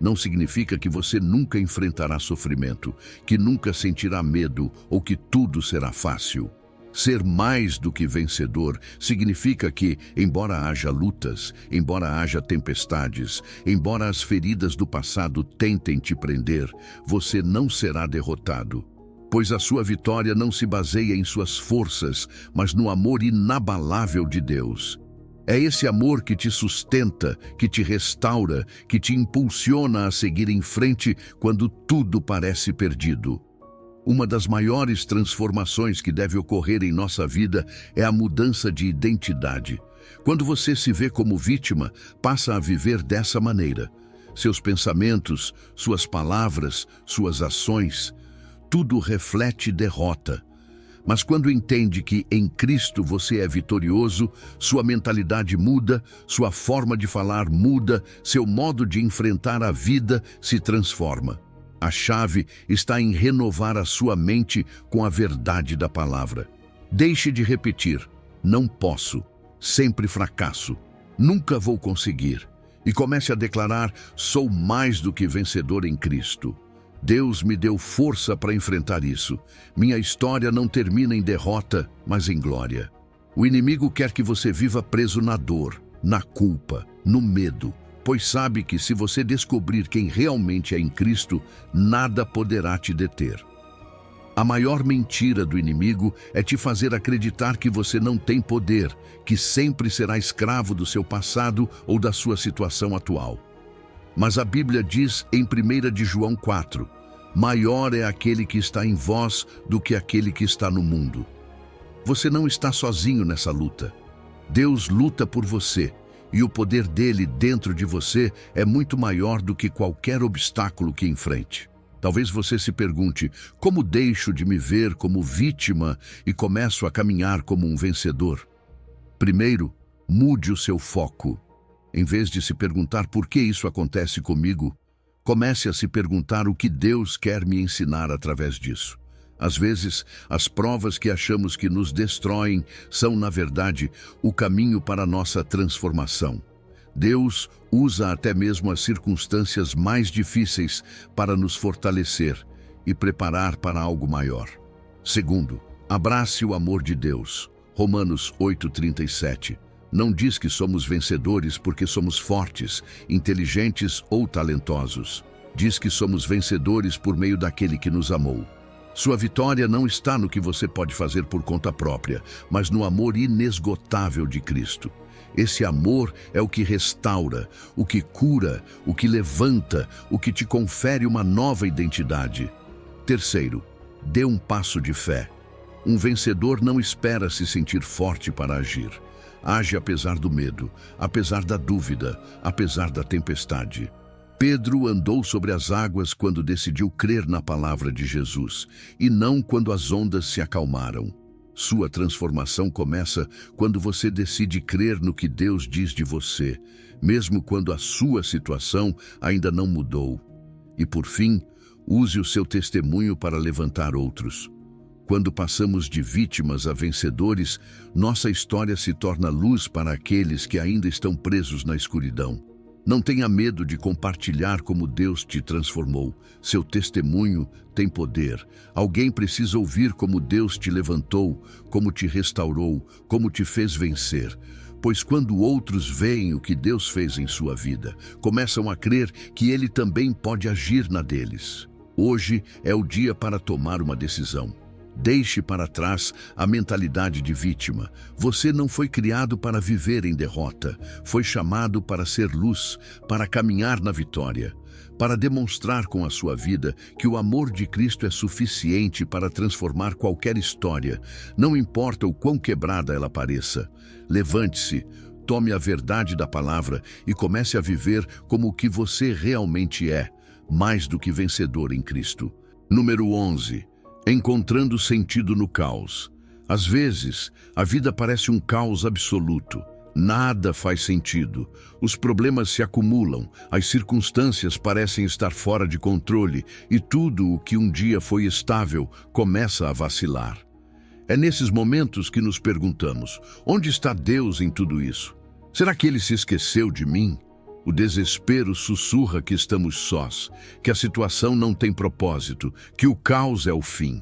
Não significa que você nunca enfrentará sofrimento, que nunca sentirá medo ou que tudo será fácil. Ser mais do que vencedor significa que, embora haja lutas, embora haja tempestades, embora as feridas do passado tentem te prender, você não será derrotado. Pois a sua vitória não se baseia em suas forças, mas no amor inabalável de Deus. É esse amor que te sustenta, que te restaura, que te impulsiona a seguir em frente quando tudo parece perdido. Uma das maiores transformações que deve ocorrer em nossa vida é a mudança de identidade. Quando você se vê como vítima, passa a viver dessa maneira. Seus pensamentos, suas palavras, suas ações, tudo reflete derrota. Mas quando entende que em Cristo você é vitorioso, sua mentalidade muda, sua forma de falar muda, seu modo de enfrentar a vida se transforma. A chave está em renovar a sua mente com a verdade da palavra. Deixe de repetir, não posso, sempre fracasso, nunca vou conseguir. E comece a declarar, sou mais do que vencedor em Cristo. Deus me deu força para enfrentar isso. Minha história não termina em derrota, mas em glória. O inimigo quer que você viva preso na dor, na culpa, no medo, pois sabe que se você descobrir quem realmente é em Cristo, nada poderá te deter. A maior mentira do inimigo é te fazer acreditar que você não tem poder, que sempre será escravo do seu passado ou da sua situação atual. Mas a Bíblia diz em 1 de João 4, maior é aquele que está em vós do que aquele que está no mundo. Você não está sozinho nessa luta. Deus luta por você, e o poder dele dentro de você é muito maior do que qualquer obstáculo que enfrente. Talvez você se pergunte, como deixo de me ver como vítima e começo a caminhar como um vencedor? Primeiro, mude o seu foco. Em vez de se perguntar por que isso acontece comigo, comece a se perguntar o que Deus quer me ensinar através disso. Às vezes, as provas que achamos que nos destroem são, na verdade, o caminho para a nossa transformação. Deus usa até mesmo as circunstâncias mais difíceis para nos fortalecer e preparar para algo maior. Segundo, abrace o amor de Deus. Romanos 8:37. Não diz que somos vencedores porque somos fortes, inteligentes ou talentosos. Diz que somos vencedores por meio daquele que nos amou. Sua vitória não está no que você pode fazer por conta própria, mas no amor inesgotável de Cristo. Esse amor é o que restaura, o que cura, o que levanta, o que te confere uma nova identidade. Terceiro, dê um passo de fé. Um vencedor não espera se sentir forte para agir. Age apesar do medo, apesar da dúvida, apesar da tempestade. Pedro andou sobre as águas quando decidiu crer na palavra de Jesus, e não quando as ondas se acalmaram. Sua transformação começa quando você decide crer no que Deus diz de você, mesmo quando a sua situação ainda não mudou. E por fim, use o seu testemunho para levantar outros. Quando passamos de vítimas a vencedores, nossa história se torna luz para aqueles que ainda estão presos na escuridão. Não tenha medo de compartilhar como Deus te transformou. Seu testemunho tem poder. Alguém precisa ouvir como Deus te levantou, como te restaurou, como te fez vencer. Pois quando outros veem o que Deus fez em sua vida, começam a crer que Ele também pode agir na deles. Hoje é o dia para tomar uma decisão. Deixe para trás a mentalidade de vítima. Você não foi criado para viver em derrota. Foi chamado para ser luz, para caminhar na vitória, para demonstrar com a sua vida que o amor de Cristo é suficiente para transformar qualquer história, não importa o quão quebrada ela pareça. Levante-se, tome a verdade da palavra e comece a viver como o que você realmente é, mais do que vencedor em Cristo. Número 11. Encontrando sentido no caos. Às vezes, a vida parece um caos absoluto. Nada faz sentido. Os problemas se acumulam, as circunstâncias parecem estar fora de controle e tudo o que um dia foi estável começa a vacilar. É nesses momentos que nos perguntamos: onde está Deus em tudo isso? Será que Ele se esqueceu de mim? O desespero sussurra que estamos sós, que a situação não tem propósito, que o caos é o fim.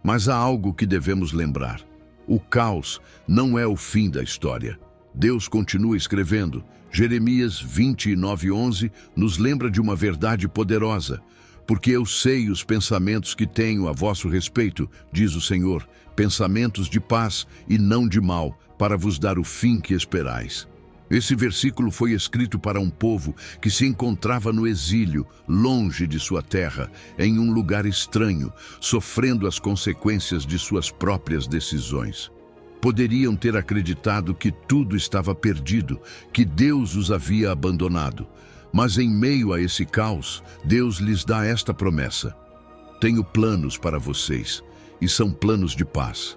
Mas há algo que devemos lembrar. O caos não é o fim da história. Deus continua escrevendo. Jeremias 29:11 nos lembra de uma verdade poderosa. Porque eu sei os pensamentos que tenho a vosso respeito, diz o Senhor, pensamentos de paz e não de mal, para vos dar o fim que esperais. Esse versículo foi escrito para um povo que se encontrava no exílio, longe de sua terra, em um lugar estranho, sofrendo as consequências de suas próprias decisões. Poderiam ter acreditado que tudo estava perdido, que Deus os havia abandonado. Mas em meio a esse caos, Deus lhes dá esta promessa: tenho planos para vocês, e são planos de paz.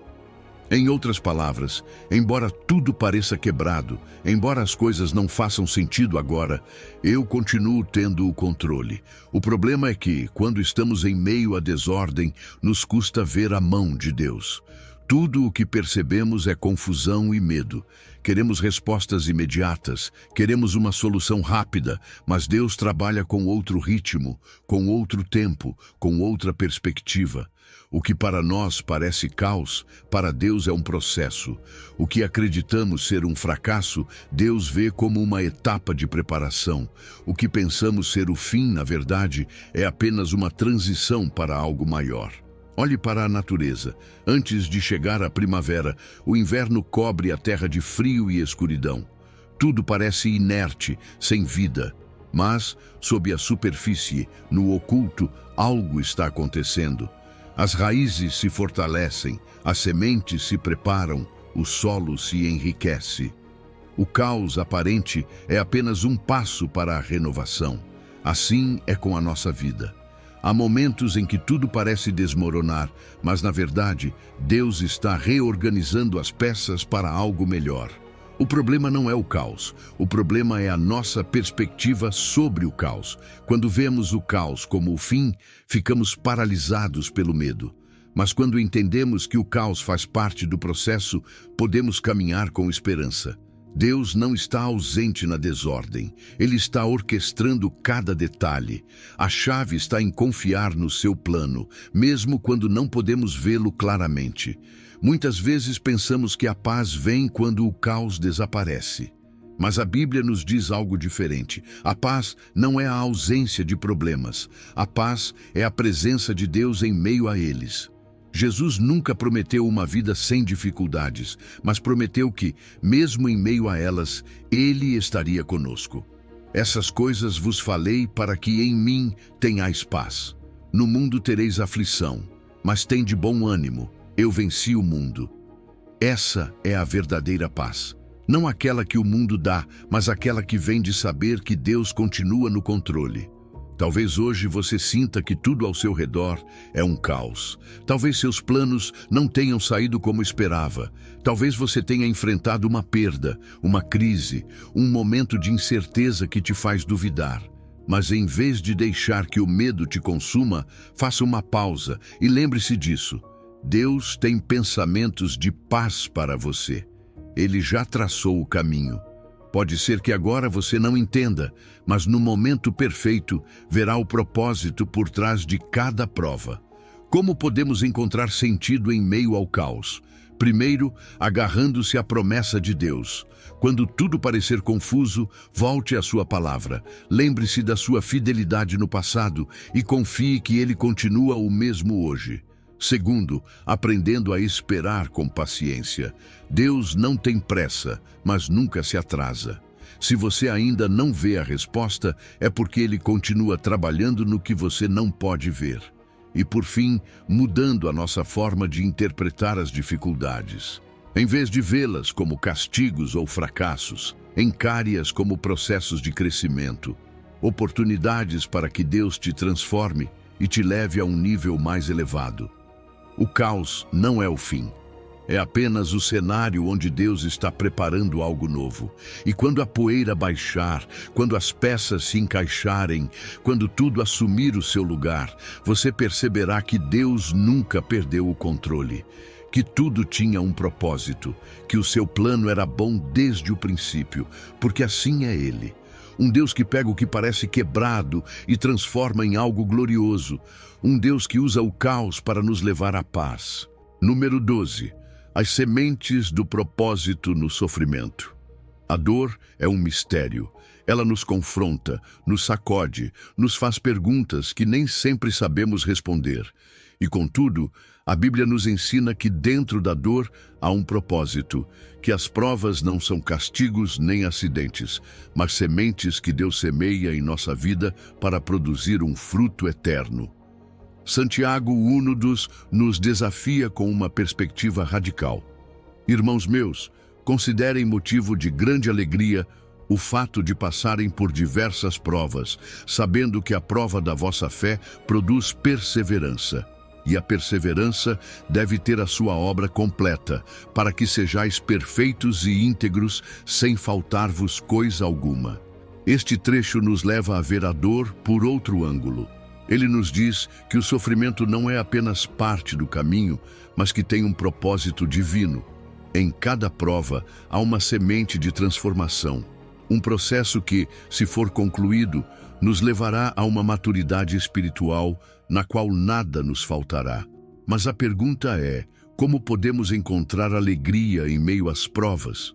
Em outras palavras, embora tudo pareça quebrado, embora as coisas não façam sentido agora, eu continuo tendo o controle. O problema é que, quando estamos em meio à desordem, nos custa ver a mão de Deus. Tudo o que percebemos é confusão e medo. Queremos respostas imediatas, queremos uma solução rápida, mas Deus trabalha com outro ritmo, com outro tempo, com outra perspectiva. O que para nós parece caos, para Deus é um processo. O que acreditamos ser um fracasso, Deus vê como uma etapa de preparação. O que pensamos ser o fim, na verdade, é apenas uma transição para algo maior. Olhe para a natureza. Antes de chegar à primavera, o inverno cobre a terra de frio e escuridão. Tudo parece inerte, sem vida. Mas, sob a superfície, no oculto, algo está acontecendo. As raízes se fortalecem, as sementes se preparam, o solo se enriquece. O caos aparente é apenas um passo para a renovação. Assim é com a nossa vida. Há momentos em que tudo parece desmoronar, mas na verdade, Deus está reorganizando as peças para algo melhor. O problema não é o caos, o problema é a nossa perspectiva sobre o caos. Quando vemos o caos como o fim, ficamos paralisados pelo medo. Mas quando entendemos que o caos faz parte do processo, podemos caminhar com esperança. Deus não está ausente na desordem. Ele está orquestrando cada detalhe. A chave está em confiar no seu plano, mesmo quando não podemos vê-lo claramente. Muitas vezes pensamos que a paz vem quando o caos desaparece. Mas a Bíblia nos diz algo diferente. A paz não é a ausência de problemas. A paz é a presença de Deus em meio a eles. Jesus nunca prometeu uma vida sem dificuldades, mas prometeu que, mesmo em meio a elas, Ele estaria conosco. Essas coisas vos falei para que em mim tenhais paz. No mundo tereis aflição, mas tende bom ânimo, eu venci o mundo. Essa é a verdadeira paz. Não aquela que o mundo dá, mas aquela que vem de saber que Deus continua no controle. Talvez hoje você sinta que tudo ao seu redor é um caos. Talvez seus planos não tenham saído como esperava. Talvez você tenha enfrentado uma perda, uma crise, um momento de incerteza que te faz duvidar. Mas em vez de deixar que o medo te consuma, faça uma pausa e lembre-se disso. Deus tem pensamentos de paz para você. Ele já traçou o caminho. Pode ser que agora você não entenda, mas no momento perfeito verá o propósito por trás de cada prova. Como podemos encontrar sentido em meio ao caos? Primeiro, agarrando-se à promessa de Deus. Quando tudo parecer confuso, volte à sua palavra. Lembre-se da sua fidelidade no passado e confie que Ele continua o mesmo hoje. Segundo, aprendendo a esperar com paciência. Deus não tem pressa, mas nunca se atrasa. Se você ainda não vê a resposta, é porque Ele continua trabalhando no que você não pode ver. E por fim, mudando a nossa forma de interpretar as dificuldades. Em vez de vê-las como castigos ou fracassos, encare-as como processos de crescimento, oportunidades para que Deus te transforme e te leve a um nível mais elevado. O caos não é o fim. É apenas o cenário onde Deus está preparando algo novo. E quando a poeira baixar, quando as peças se encaixarem, quando tudo assumir o seu lugar, você perceberá que Deus nunca perdeu o controle, que tudo tinha um propósito, que o seu plano era bom desde o princípio, porque assim é Ele. Um Deus que pega o que parece quebrado e transforma em algo glorioso. Um Deus que usa o caos para nos levar à paz. Número 12. As sementes do propósito no sofrimento. A dor é um mistério. Ela nos confronta, nos sacode, nos faz perguntas que nem sempre sabemos responder. E, contudo, a Bíblia nos ensina que dentro da dor há um propósito, que as provas não são castigos nem acidentes, mas sementes que Deus semeia em nossa vida para produzir um fruto eterno. Santiago 1:2 nos desafia com uma perspectiva radical. Irmãos meus, considerem motivo de grande alegria o fato de passarem por diversas provas, sabendo que a prova da vossa fé produz perseverança. E a perseverança deve ter a sua obra completa, para que sejais perfeitos e íntegros, sem faltar-vos coisa alguma. Este trecho nos leva a ver a dor por outro ângulo. Ele nos diz que o sofrimento não é apenas parte do caminho, mas que tem um propósito divino. Em cada prova há uma semente de transformação, um processo que, se for concluído, nos levará a uma maturidade espiritual na qual nada nos faltará. Mas a pergunta é, como podemos encontrar alegria em meio às provas?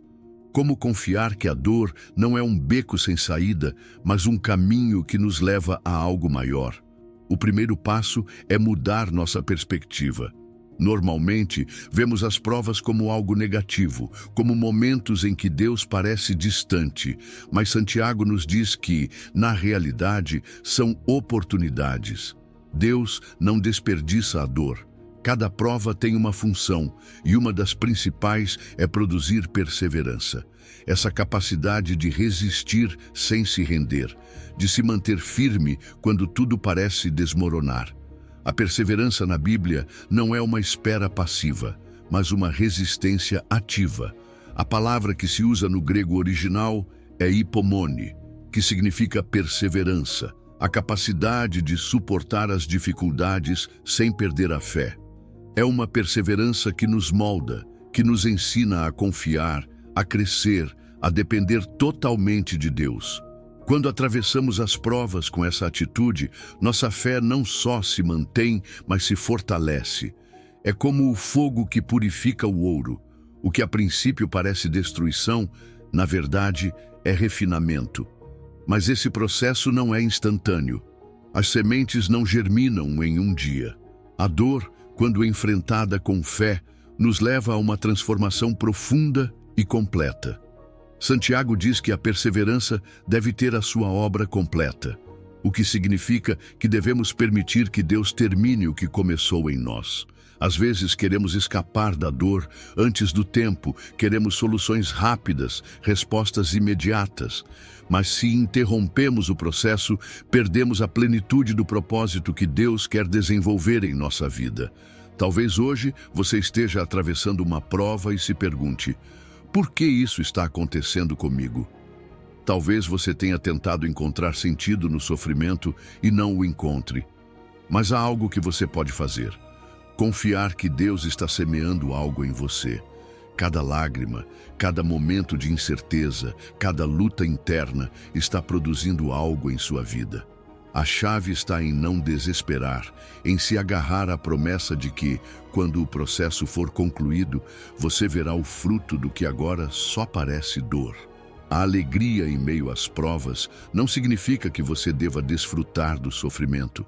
Como confiar que a dor não é um beco sem saída, mas um caminho que nos leva a algo maior? O primeiro passo é mudar nossa perspectiva. Normalmente, vemos as provas como algo negativo, como momentos em que Deus parece distante, mas Santiago nos diz que, na realidade, são oportunidades. Deus não desperdiça a dor. Cada prova tem uma função, e uma das principais é produzir perseverança. Essa capacidade de resistir sem se render, de se manter firme quando tudo parece desmoronar. A perseverança na Bíblia não é uma espera passiva, mas uma resistência ativa. A palavra que se usa no grego original é hipomone, que significa perseverança, a capacidade de suportar as dificuldades sem perder a fé. É uma perseverança que nos molda, que nos ensina a confiar, a crescer, a depender totalmente de Deus. Quando atravessamos as provas com essa atitude, nossa fé não só se mantém, mas se fortalece. É como o fogo que purifica o ouro. O que a princípio parece destruição, na verdade, é refinamento. Mas esse processo não é instantâneo. As sementes não germinam em um dia. A dor, quando enfrentada com fé, nos leva a uma transformação profunda e completa. Santiago diz que a perseverança deve ter a sua obra completa, o que significa que devemos permitir que Deus termine o que começou em nós. Às vezes queremos escapar da dor antes do tempo, queremos soluções rápidas, respostas imediatas. Mas se interrompemos o processo, perdemos a plenitude do propósito que Deus quer desenvolver em nossa vida. Talvez hoje você esteja atravessando uma prova e se pergunte: por que isso está acontecendo comigo? Talvez você tenha tentado encontrar sentido no sofrimento e não o encontre. Mas há algo que você pode fazer. Confiar que Deus está semeando algo em você. Cada lágrima, cada momento de incerteza, cada luta interna está produzindo algo em sua vida. A chave está em não desesperar, em se agarrar à promessa de que, quando o processo for concluído, você verá o fruto do que agora só parece dor. A alegria em meio às provas não significa que você deva desfrutar do sofrimento.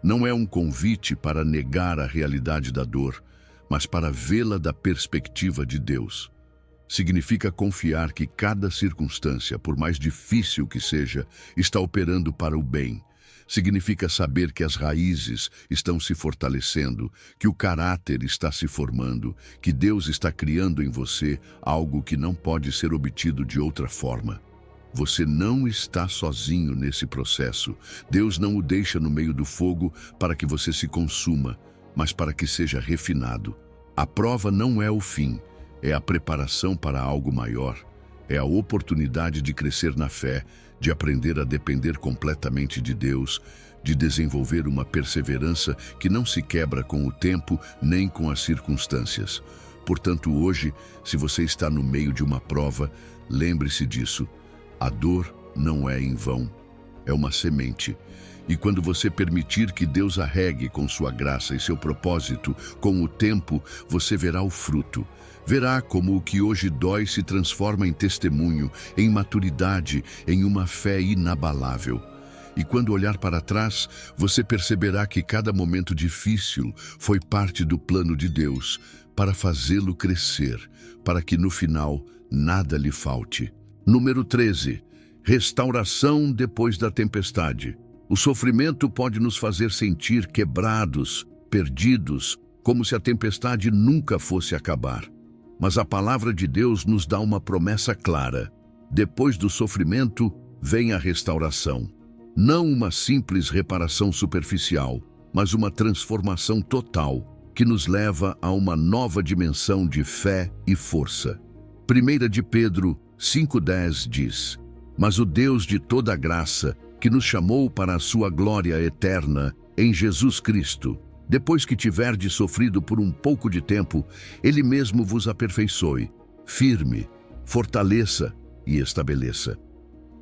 Não é um convite para negar a realidade da dor, mas para vê-la da perspectiva de Deus. Significa confiar que cada circunstância, por mais difícil que seja, está operando para o bem. Significa saber que as raízes estão se fortalecendo, que o caráter está se formando, que Deus está criando em você algo que não pode ser obtido de outra forma. Você não está sozinho nesse processo. Deus não o deixa no meio do fogo para que você se consuma, mas para que seja refinado. A prova não é o fim, é a preparação para algo maior. É a oportunidade de crescer na fé, de aprender a depender completamente de Deus, de desenvolver uma perseverança que não se quebra com o tempo nem com as circunstâncias. Portanto, hoje, se você está no meio de uma prova, lembre-se disso. A dor não é em vão, é uma semente. E quando você permitir que Deus a regue com sua graça e seu propósito, com o tempo, você verá o fruto. Verá como o que hoje dói se transforma em testemunho, em maturidade, em uma fé inabalável. E quando olhar para trás, você perceberá que cada momento difícil foi parte do plano de Deus, para fazê-lo crescer, para que no final nada lhe falte. Número 13. Restauração depois da tempestade. O sofrimento pode nos fazer sentir quebrados, perdidos, como se a tempestade nunca fosse acabar. Mas a palavra de Deus nos dá uma promessa clara. Depois do sofrimento, vem a restauração. Não uma simples reparação superficial, mas uma transformação total, que nos leva a uma nova dimensão de fé e força. 1 de Pedro 5,10 diz: Mas o Deus de toda graça, que nos chamou para a sua glória eterna em Jesus Cristo, depois que tiverdes sofrido por um pouco de tempo, Ele mesmo vos aperfeiçoe, firme, fortaleça e estabeleça.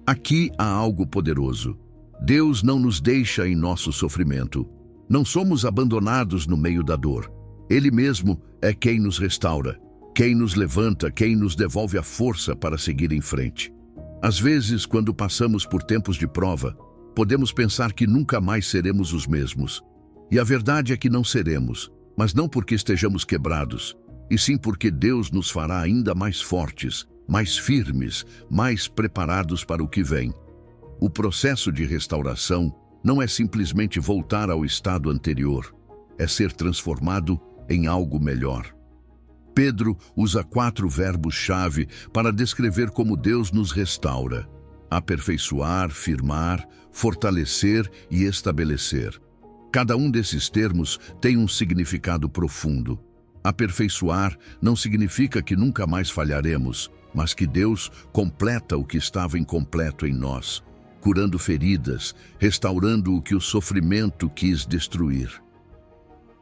Aqui há algo poderoso. Deus não nos deixa em nosso sofrimento. Não somos abandonados no meio da dor. Ele mesmo é quem nos restaura, quem nos levanta, quem nos devolve a força para seguir em frente. Às vezes, quando passamos por tempos de prova, podemos pensar que nunca mais seremos os mesmos. E a verdade é que não seremos, mas não porque estejamos quebrados, e sim porque Deus nos fará ainda mais fortes, mais firmes, mais preparados para o que vem. O processo de restauração não é simplesmente voltar ao estado anterior, é ser transformado em algo melhor. Pedro usa 4 verbos-chave para descrever como Deus nos restaura: aperfeiçoar, firmar, fortalecer e estabelecer. Cada um desses termos tem um significado profundo. Aperfeiçoar não significa que nunca mais falharemos, mas que Deus completa o que estava incompleto em nós, curando feridas, restaurando o que o sofrimento quis destruir.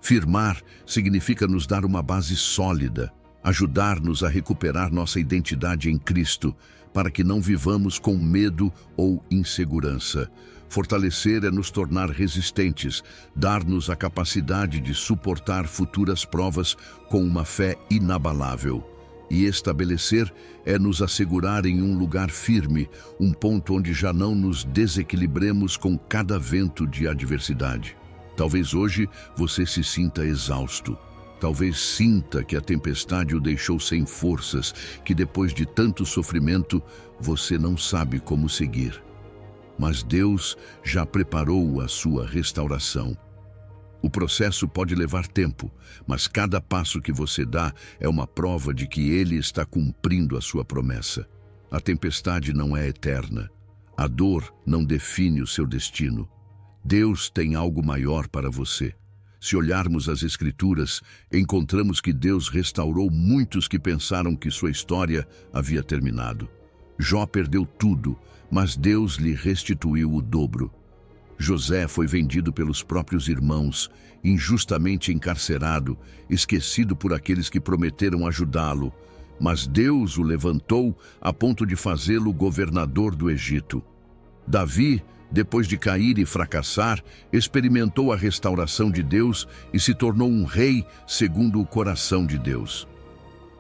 Firmar significa nos dar uma base sólida, ajudar-nos a recuperar nossa identidade em Cristo, para que não vivamos com medo ou insegurança. Fortalecer é nos tornar resistentes, dar-nos a capacidade de suportar futuras provas com uma fé inabalável. E estabelecer é nos assegurar em um lugar firme, um ponto onde já não nos desequilibremos com cada vento de adversidade. Talvez hoje você se sinta exausto. Talvez sinta que a tempestade o deixou sem forças, que depois de tanto sofrimento, você não sabe como seguir. Mas Deus já preparou a sua restauração. O processo pode levar tempo, mas cada passo que você dá é uma prova de que Ele está cumprindo a sua promessa. A tempestade não é eterna. A dor não define o seu destino. Deus tem algo maior para você. Se olharmos as Escrituras, encontramos que Deus restaurou muitos que pensaram que sua história havia terminado. Jó perdeu tudo, mas Deus lhe restituiu o dobro. José foi vendido pelos próprios irmãos, injustamente encarcerado, esquecido por aqueles que prometeram ajudá-lo, mas Deus o levantou a ponto de fazê-lo governador do Egito. Davi, depois de cair e fracassar, experimentou a restauração de Deus e se tornou um rei segundo o coração de Deus.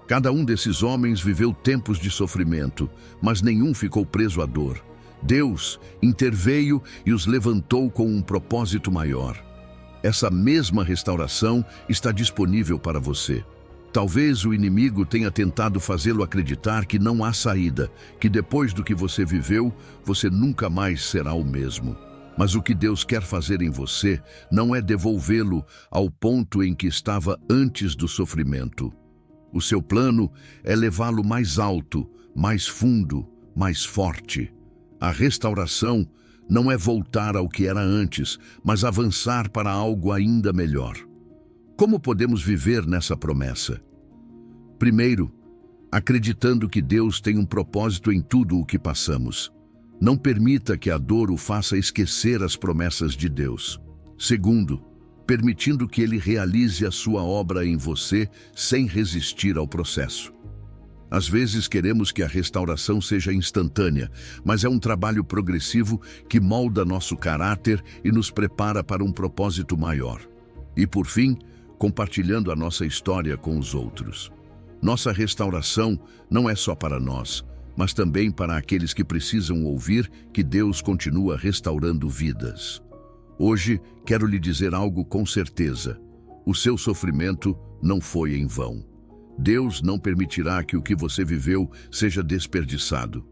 Cada um desses homens viveu tempos de sofrimento, mas nenhum ficou preso à dor. Deus interveio e os levantou com um propósito maior. Essa mesma restauração está disponível para você. Talvez o inimigo tenha tentado fazê-lo acreditar que não há saída, que depois do que você viveu, você nunca mais será o mesmo. Mas o que Deus quer fazer em você não é devolvê-lo ao ponto em que estava antes do sofrimento. O seu plano é levá-lo mais alto, mais fundo, mais forte. A restauração não é voltar ao que era antes, mas avançar para algo ainda melhor. Como podemos viver nessa promessa? Primeiro, acreditando que Deus tem um propósito em tudo o que passamos. Não permita que a dor o faça esquecer as promessas de Deus. Segundo, permitindo que Ele realize a sua obra em você sem resistir ao processo. Às vezes queremos que a restauração seja instantânea, mas é um trabalho progressivo que molda nosso caráter e nos prepara para um propósito maior. E por fim, compartilhando a nossa história com os outros. Nossa restauração não é só para nós, mas também para aqueles que precisam ouvir que Deus continua restaurando vidas. Hoje, quero lhe dizer algo com certeza. O seu sofrimento não foi em vão. Deus não permitirá que o que você viveu seja desperdiçado.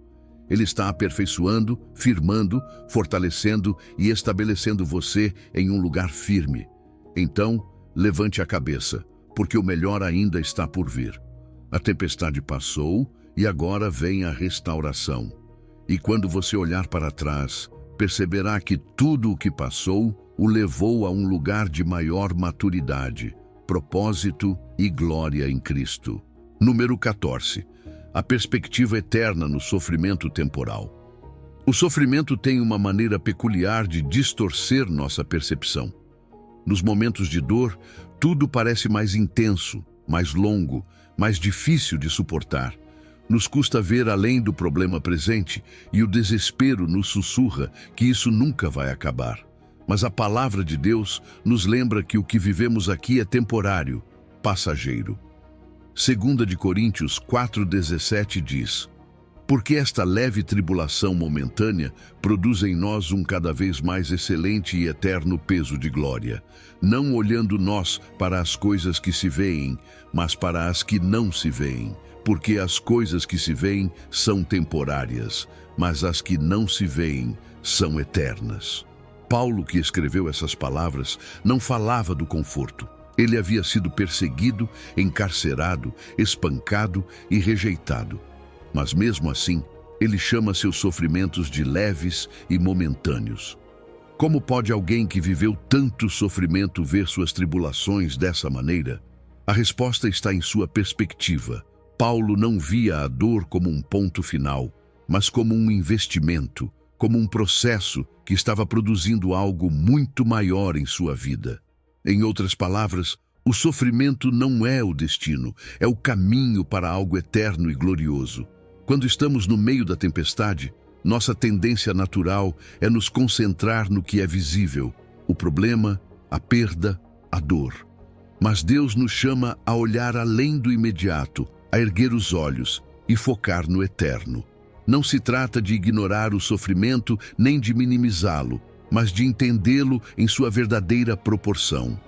Ele está aperfeiçoando, firmando, fortalecendo e estabelecendo você em um lugar firme. Então, levante a cabeça, porque o melhor ainda está por vir. A tempestade passou e agora vem a restauração. E quando você olhar para trás, perceberá que tudo o que passou o levou a um lugar de maior maturidade, propósito e glória em Cristo. Número 14. A perspectiva eterna no sofrimento temporal. O sofrimento tem uma maneira peculiar de distorcer nossa percepção. Nos momentos de dor, tudo parece mais intenso, mais longo, mais difícil de suportar. Nos custa ver além do problema presente e o desespero nos sussurra que isso nunca vai acabar. Mas a palavra de Deus nos lembra que o que vivemos aqui é temporário, passageiro. 2 Coríntios 4,17 diz: porque esta leve tribulação momentânea produz em nós um cada vez mais excelente e eterno peso de glória, não olhando nós para as coisas que se veem, mas para as que não se veem, porque as coisas que se veem são temporárias, mas as que não se veem são eternas. Paulo, que escreveu essas palavras, não falava do conforto. Ele havia sido perseguido, encarcerado, espancado e rejeitado. Mas mesmo assim, ele chama seus sofrimentos de leves e momentâneos. Como pode alguém que viveu tanto sofrimento ver suas tribulações dessa maneira? A resposta está em sua perspectiva. Paulo não via a dor como um ponto final, mas como um investimento, como um processo que estava produzindo algo muito maior em sua vida. Em outras palavras, o sofrimento não é o destino, é o caminho para algo eterno e glorioso. Quando estamos no meio da tempestade, nossa tendência natural é nos concentrar no que é visível, o problema, a perda, a dor. Mas Deus nos chama a olhar além do imediato, a erguer os olhos e focar no eterno. Não se trata de ignorar o sofrimento nem de minimizá-lo, mas de entendê-lo em sua verdadeira proporção.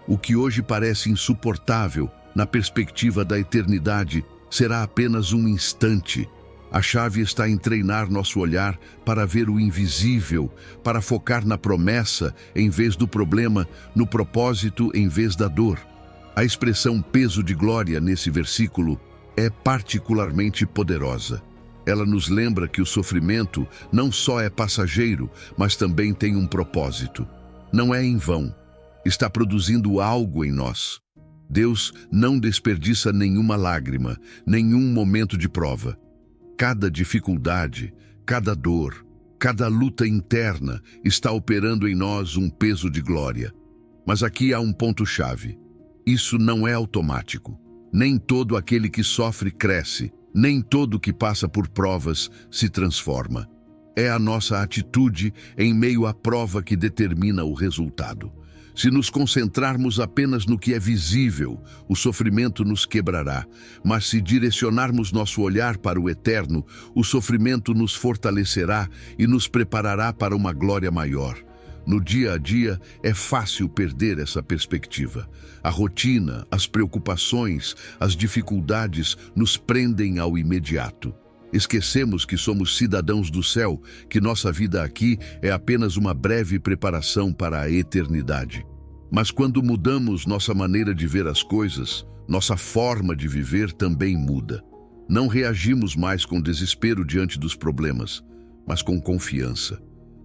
O que hoje parece insuportável, na perspectiva da eternidade, será apenas um instante. A chave está em treinar nosso olhar para ver o invisível, para focar na promessa em vez do problema, no propósito em vez da dor. A expressão peso de glória nesse versículo é particularmente poderosa. Ela nos lembra que o sofrimento não só é passageiro, mas também tem um propósito. Não é em vão. Está produzindo algo em nós. Deus não desperdiça nenhuma lágrima, nenhum momento de prova. Cada dificuldade, cada dor, cada luta interna está operando em nós um peso de glória. Mas aqui há um ponto-chave. Isso não é automático. Nem todo aquele que sofre cresce, nem todo que passa por provas se transforma. É a nossa atitude em meio à prova que determina o resultado. Se nos concentrarmos apenas no que é visível, o sofrimento nos quebrará. Mas se direcionarmos nosso olhar para o eterno, o sofrimento nos fortalecerá e nos preparará para uma glória maior. No dia a dia, é fácil perder essa perspectiva. A rotina, as preocupações, as dificuldades nos prendem ao imediato. Esquecemos que somos cidadãos do céu, que nossa vida aqui é apenas uma breve preparação para a eternidade. Mas quando mudamos nossa maneira de ver as coisas, nossa forma de viver também muda. Não reagimos mais com desespero diante dos problemas, mas com confiança.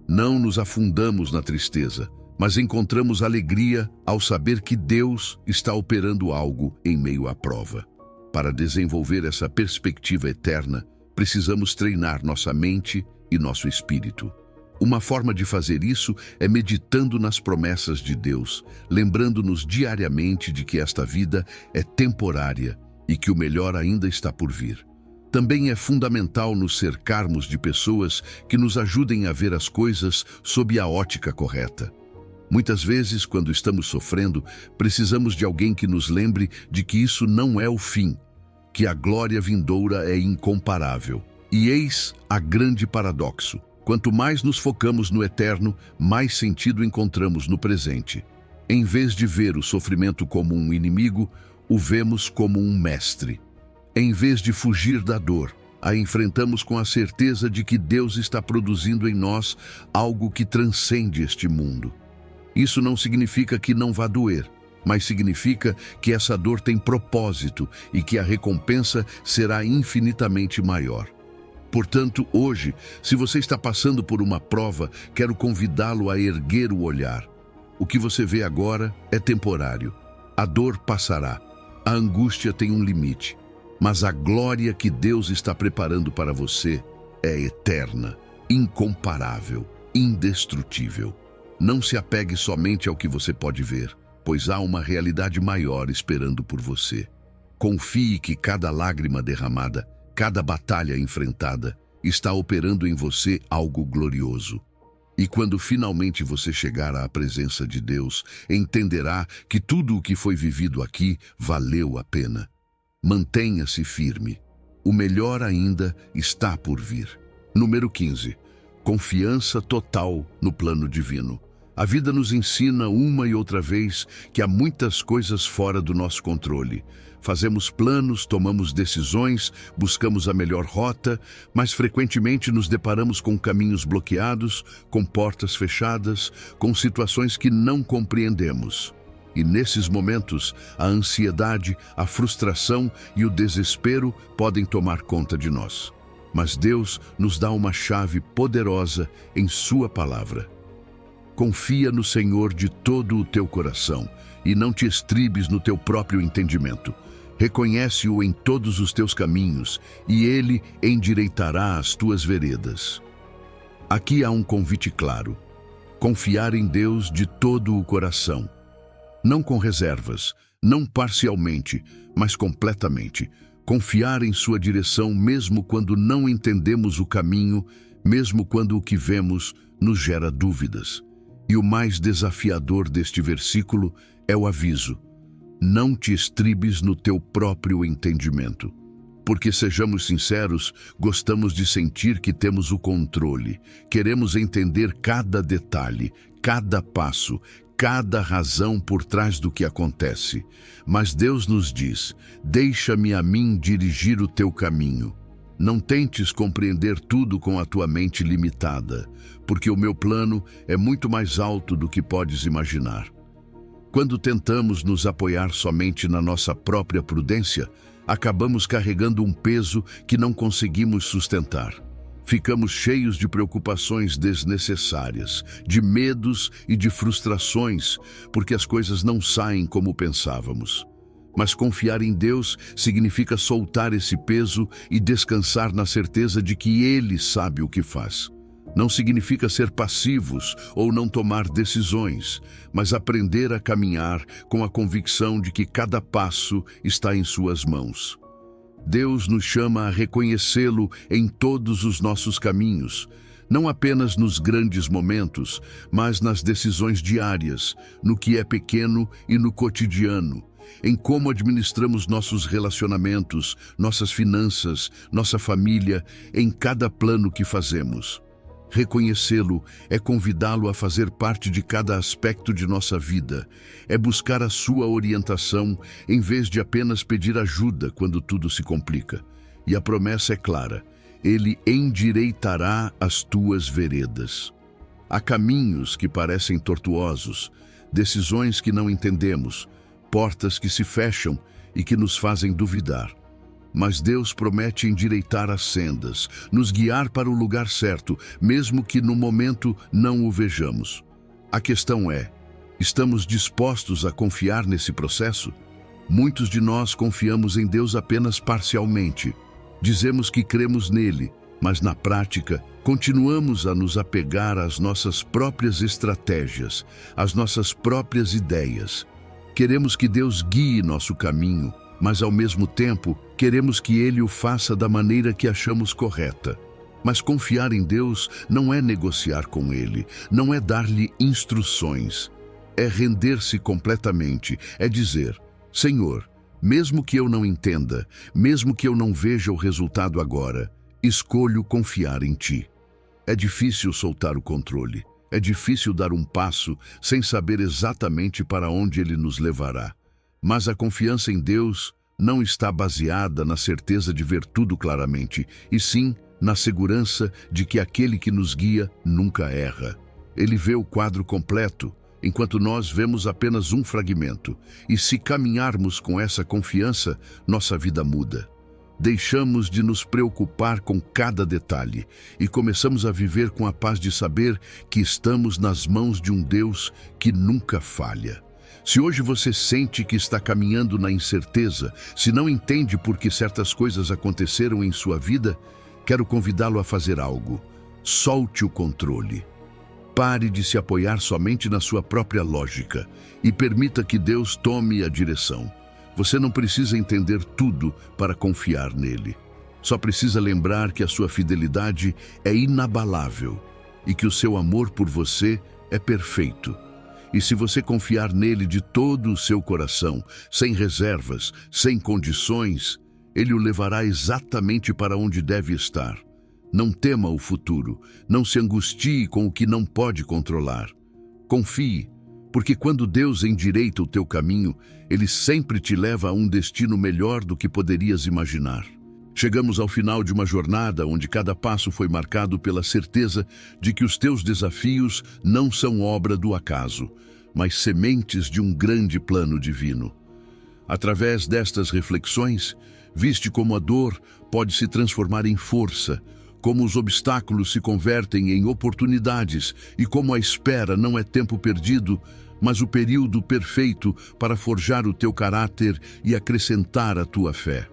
Não nos afundamos na tristeza, mas encontramos alegria ao saber que Deus está operando algo em meio à prova. Para desenvolver essa perspectiva eterna, precisamos treinar nossa mente e nosso espírito. Uma forma de fazer isso é meditando nas promessas de Deus, lembrando-nos diariamente de que esta vida é temporária e que o melhor ainda está por vir. Também é fundamental nos cercarmos de pessoas que nos ajudem a ver as coisas sob a ótica correta. Muitas vezes, quando estamos sofrendo, precisamos de alguém que nos lembre de que isso não é o fim, que a glória vindoura é incomparável. E eis a grande paradoxo. Quanto mais nos focamos no eterno, mais sentido encontramos no presente. Em vez de ver o sofrimento como um inimigo, o vemos como um mestre. Em vez de fugir da dor, a enfrentamos com a certeza de que Deus está produzindo em nós algo que transcende este mundo. Isso não significa que não vá doer, mas significa que essa dor tem propósito e que a recompensa será infinitamente maior. Portanto, hoje, se você está passando por uma prova, quero convidá-lo a erguer o olhar. O que você vê agora é temporário. A dor passará. A angústia tem um limite. Mas a glória que Deus está preparando para você é eterna, incomparável, indestrutível. Não se apegue somente ao que você pode ver, pois há uma realidade maior esperando por você. Confie que cada lágrima derramada, cada batalha enfrentada, está operando em você algo glorioso. E quando finalmente você chegar à presença de Deus, entenderá que tudo o que foi vivido aqui valeu a pena. Mantenha-se firme. O melhor ainda está por vir. Número 15. Confiança total no plano divino. A vida nos ensina uma e outra vez que há muitas coisas fora do nosso controle. Fazemos planos, tomamos decisões, buscamos a melhor rota, mas frequentemente nos deparamos com caminhos bloqueados, com portas fechadas, com situações que não compreendemos. E nesses momentos, a ansiedade, a frustração e o desespero podem tomar conta de nós. Mas Deus nos dá uma chave poderosa em Sua palavra. Confia no Senhor de todo o teu coração e não te estribes no teu próprio entendimento. Reconhece-o em todos os teus caminhos e Ele endireitará as tuas veredas. Aqui há um convite claro: confiar em Deus de todo o coração. Não com reservas, não parcialmente, mas completamente. Confiar em sua direção mesmo quando não entendemos o caminho, mesmo quando o que vemos nos gera dúvidas. E o mais desafiador deste versículo é o aviso: não te estribes no teu próprio entendimento. Porque, sejamos sinceros, gostamos de sentir que temos o controle. Queremos entender cada detalhe, cada passo, cada razão por trás do que acontece. Mas Deus nos diz: deixa-me a mim dirigir o teu caminho. Não tentes compreender tudo com a tua mente limitada, porque o meu plano é muito mais alto do que podes imaginar. Quando tentamos nos apoiar somente na nossa própria prudência, acabamos carregando um peso que não conseguimos sustentar. Ficamos cheios de preocupações desnecessárias, de medos e de frustrações, porque as coisas não saem como pensávamos. Mas confiar em Deus significa soltar esse peso e descansar na certeza de que Ele sabe o que faz. Não significa ser passivos ou não tomar decisões, mas aprender a caminhar com a convicção de que cada passo está em suas mãos. Deus nos chama a reconhecê-lo em todos os nossos caminhos, não apenas nos grandes momentos, mas nas decisões diárias, no que é pequeno e no cotidiano, em como administramos nossos relacionamentos, nossas finanças, nossa família, em cada plano que fazemos. Reconhecê-lo é convidá-lo a fazer parte de cada aspecto de nossa vida, é buscar a sua orientação em vez de apenas pedir ajuda quando tudo se complica. E a promessa é clara: Ele endireitará as tuas veredas. Há caminhos que parecem tortuosos, decisões que não entendemos, portas que se fecham e que nos fazem duvidar. Mas Deus promete endireitar as sendas, nos guiar para o lugar certo, mesmo que no momento não o vejamos. A questão é: estamos dispostos a confiar nesse processo? Muitos de nós confiamos em Deus apenas parcialmente. Dizemos que cremos nele, mas na prática, continuamos a nos apegar às nossas próprias estratégias, às nossas próprias ideias. Queremos que Deus guie nosso caminho, mas ao mesmo tempo queremos que Ele o faça da maneira que achamos correta. Mas confiar em Deus não é negociar com Ele, não é dar-lhe instruções. É render-se completamente, é dizer: Senhor, mesmo que eu não entenda, mesmo que eu não veja o resultado agora, escolho confiar em Ti. É difícil soltar o controle, é difícil dar um passo sem saber exatamente para onde Ele nos levará. Mas a confiança em Deus não está baseada na certeza de ver tudo claramente, e sim na segurança de que aquele que nos guia nunca erra. Ele vê o quadro completo, enquanto nós vemos apenas um fragmento. E se caminharmos com essa confiança, nossa vida muda. Deixamos de nos preocupar com cada detalhe e começamos a viver com a paz de saber que estamos nas mãos de um Deus que nunca falha. Se hoje você sente que está caminhando na incerteza, se não entende por que certas coisas aconteceram em sua vida, quero convidá-lo a fazer algo. Solte o controle. Pare de se apoiar somente na sua própria lógica e permita que Deus tome a direção. Você não precisa entender tudo para confiar nele. Só precisa lembrar que a sua fidelidade é inabalável e que o seu amor por você é perfeito. E se você confiar nele de todo o seu coração, sem reservas, sem condições, ele o levará exatamente para onde deve estar. Não tema o futuro, não se angustie com o que não pode controlar. Confie, porque quando Deus endireita o teu caminho, Ele sempre te leva a um destino melhor do que poderias imaginar. Chegamos ao final de uma jornada onde cada passo foi marcado pela certeza de que os teus desafios não são obra do acaso, mas sementes de um grande plano divino. Através destas reflexões, viste como a dor pode se transformar em força, como os obstáculos se convertem em oportunidades e como a espera não é tempo perdido, mas o período perfeito para forjar o teu caráter e acrescentar a tua fé.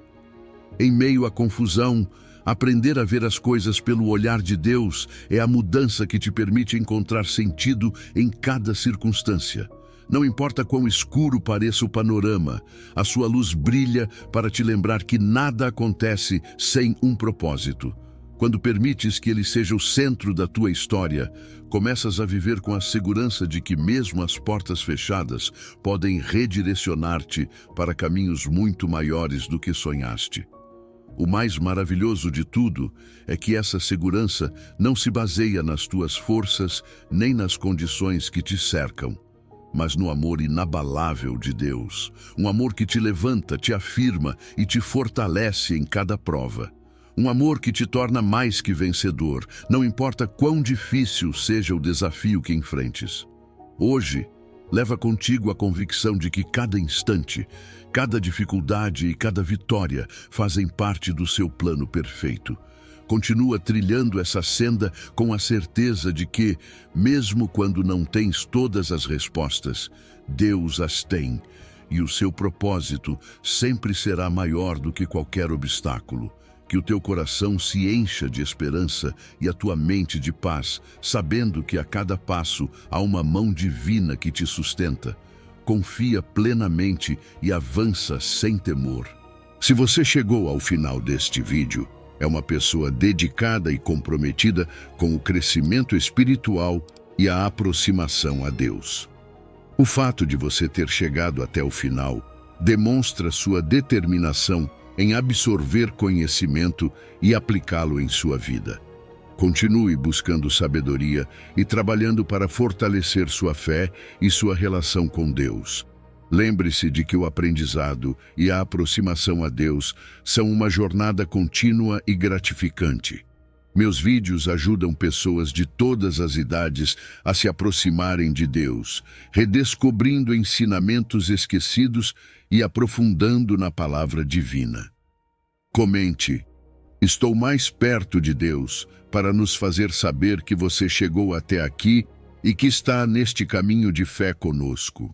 Em meio à confusão, aprender a ver as coisas pelo olhar de Deus é a mudança que te permite encontrar sentido em cada circunstância. Não importa quão escuro pareça o panorama, a sua luz brilha para te lembrar que nada acontece sem um propósito. Quando permites que ele seja o centro da tua história, começas a viver com a segurança de que mesmo as portas fechadas podem redirecionar-te para caminhos muito maiores do que sonhaste. O mais maravilhoso de tudo é que essa segurança não se baseia nas tuas forças nem nas condições que te cercam, mas no amor inabalável de Deus, um amor que te levanta, te afirma e te fortalece em cada prova. Um amor que te torna mais que vencedor, não importa quão difícil seja o desafio que enfrentes. Hoje, leva contigo a convicção de que cada instante, cada dificuldade e cada vitória fazem parte do seu plano perfeito. Continua trilhando essa senda com a certeza de que, mesmo quando não tens todas as respostas, Deus as tem, e o seu propósito sempre será maior do que qualquer obstáculo. Que o teu coração se encha de esperança e a tua mente de paz, sabendo que a cada passo há uma mão divina que te sustenta. Confia plenamente e avança sem temor. Se você chegou ao final deste vídeo, é uma pessoa dedicada e comprometida com o crescimento espiritual e a aproximação a Deus. O fato de você ter chegado até o final demonstra sua determinação em absorver conhecimento e aplicá-lo em sua vida. Continue buscando sabedoria e trabalhando para fortalecer sua fé e sua relação com Deus. Lembre-se de que o aprendizado e a aproximação a Deus são uma jornada contínua e gratificante. Meus vídeos ajudam pessoas de todas as idades a se aproximarem de Deus, redescobrindo ensinamentos esquecidos e aprofundando na palavra divina. Comente: estou mais perto de Deus, para nos fazer saber que você chegou até aqui e que está neste caminho de fé conosco.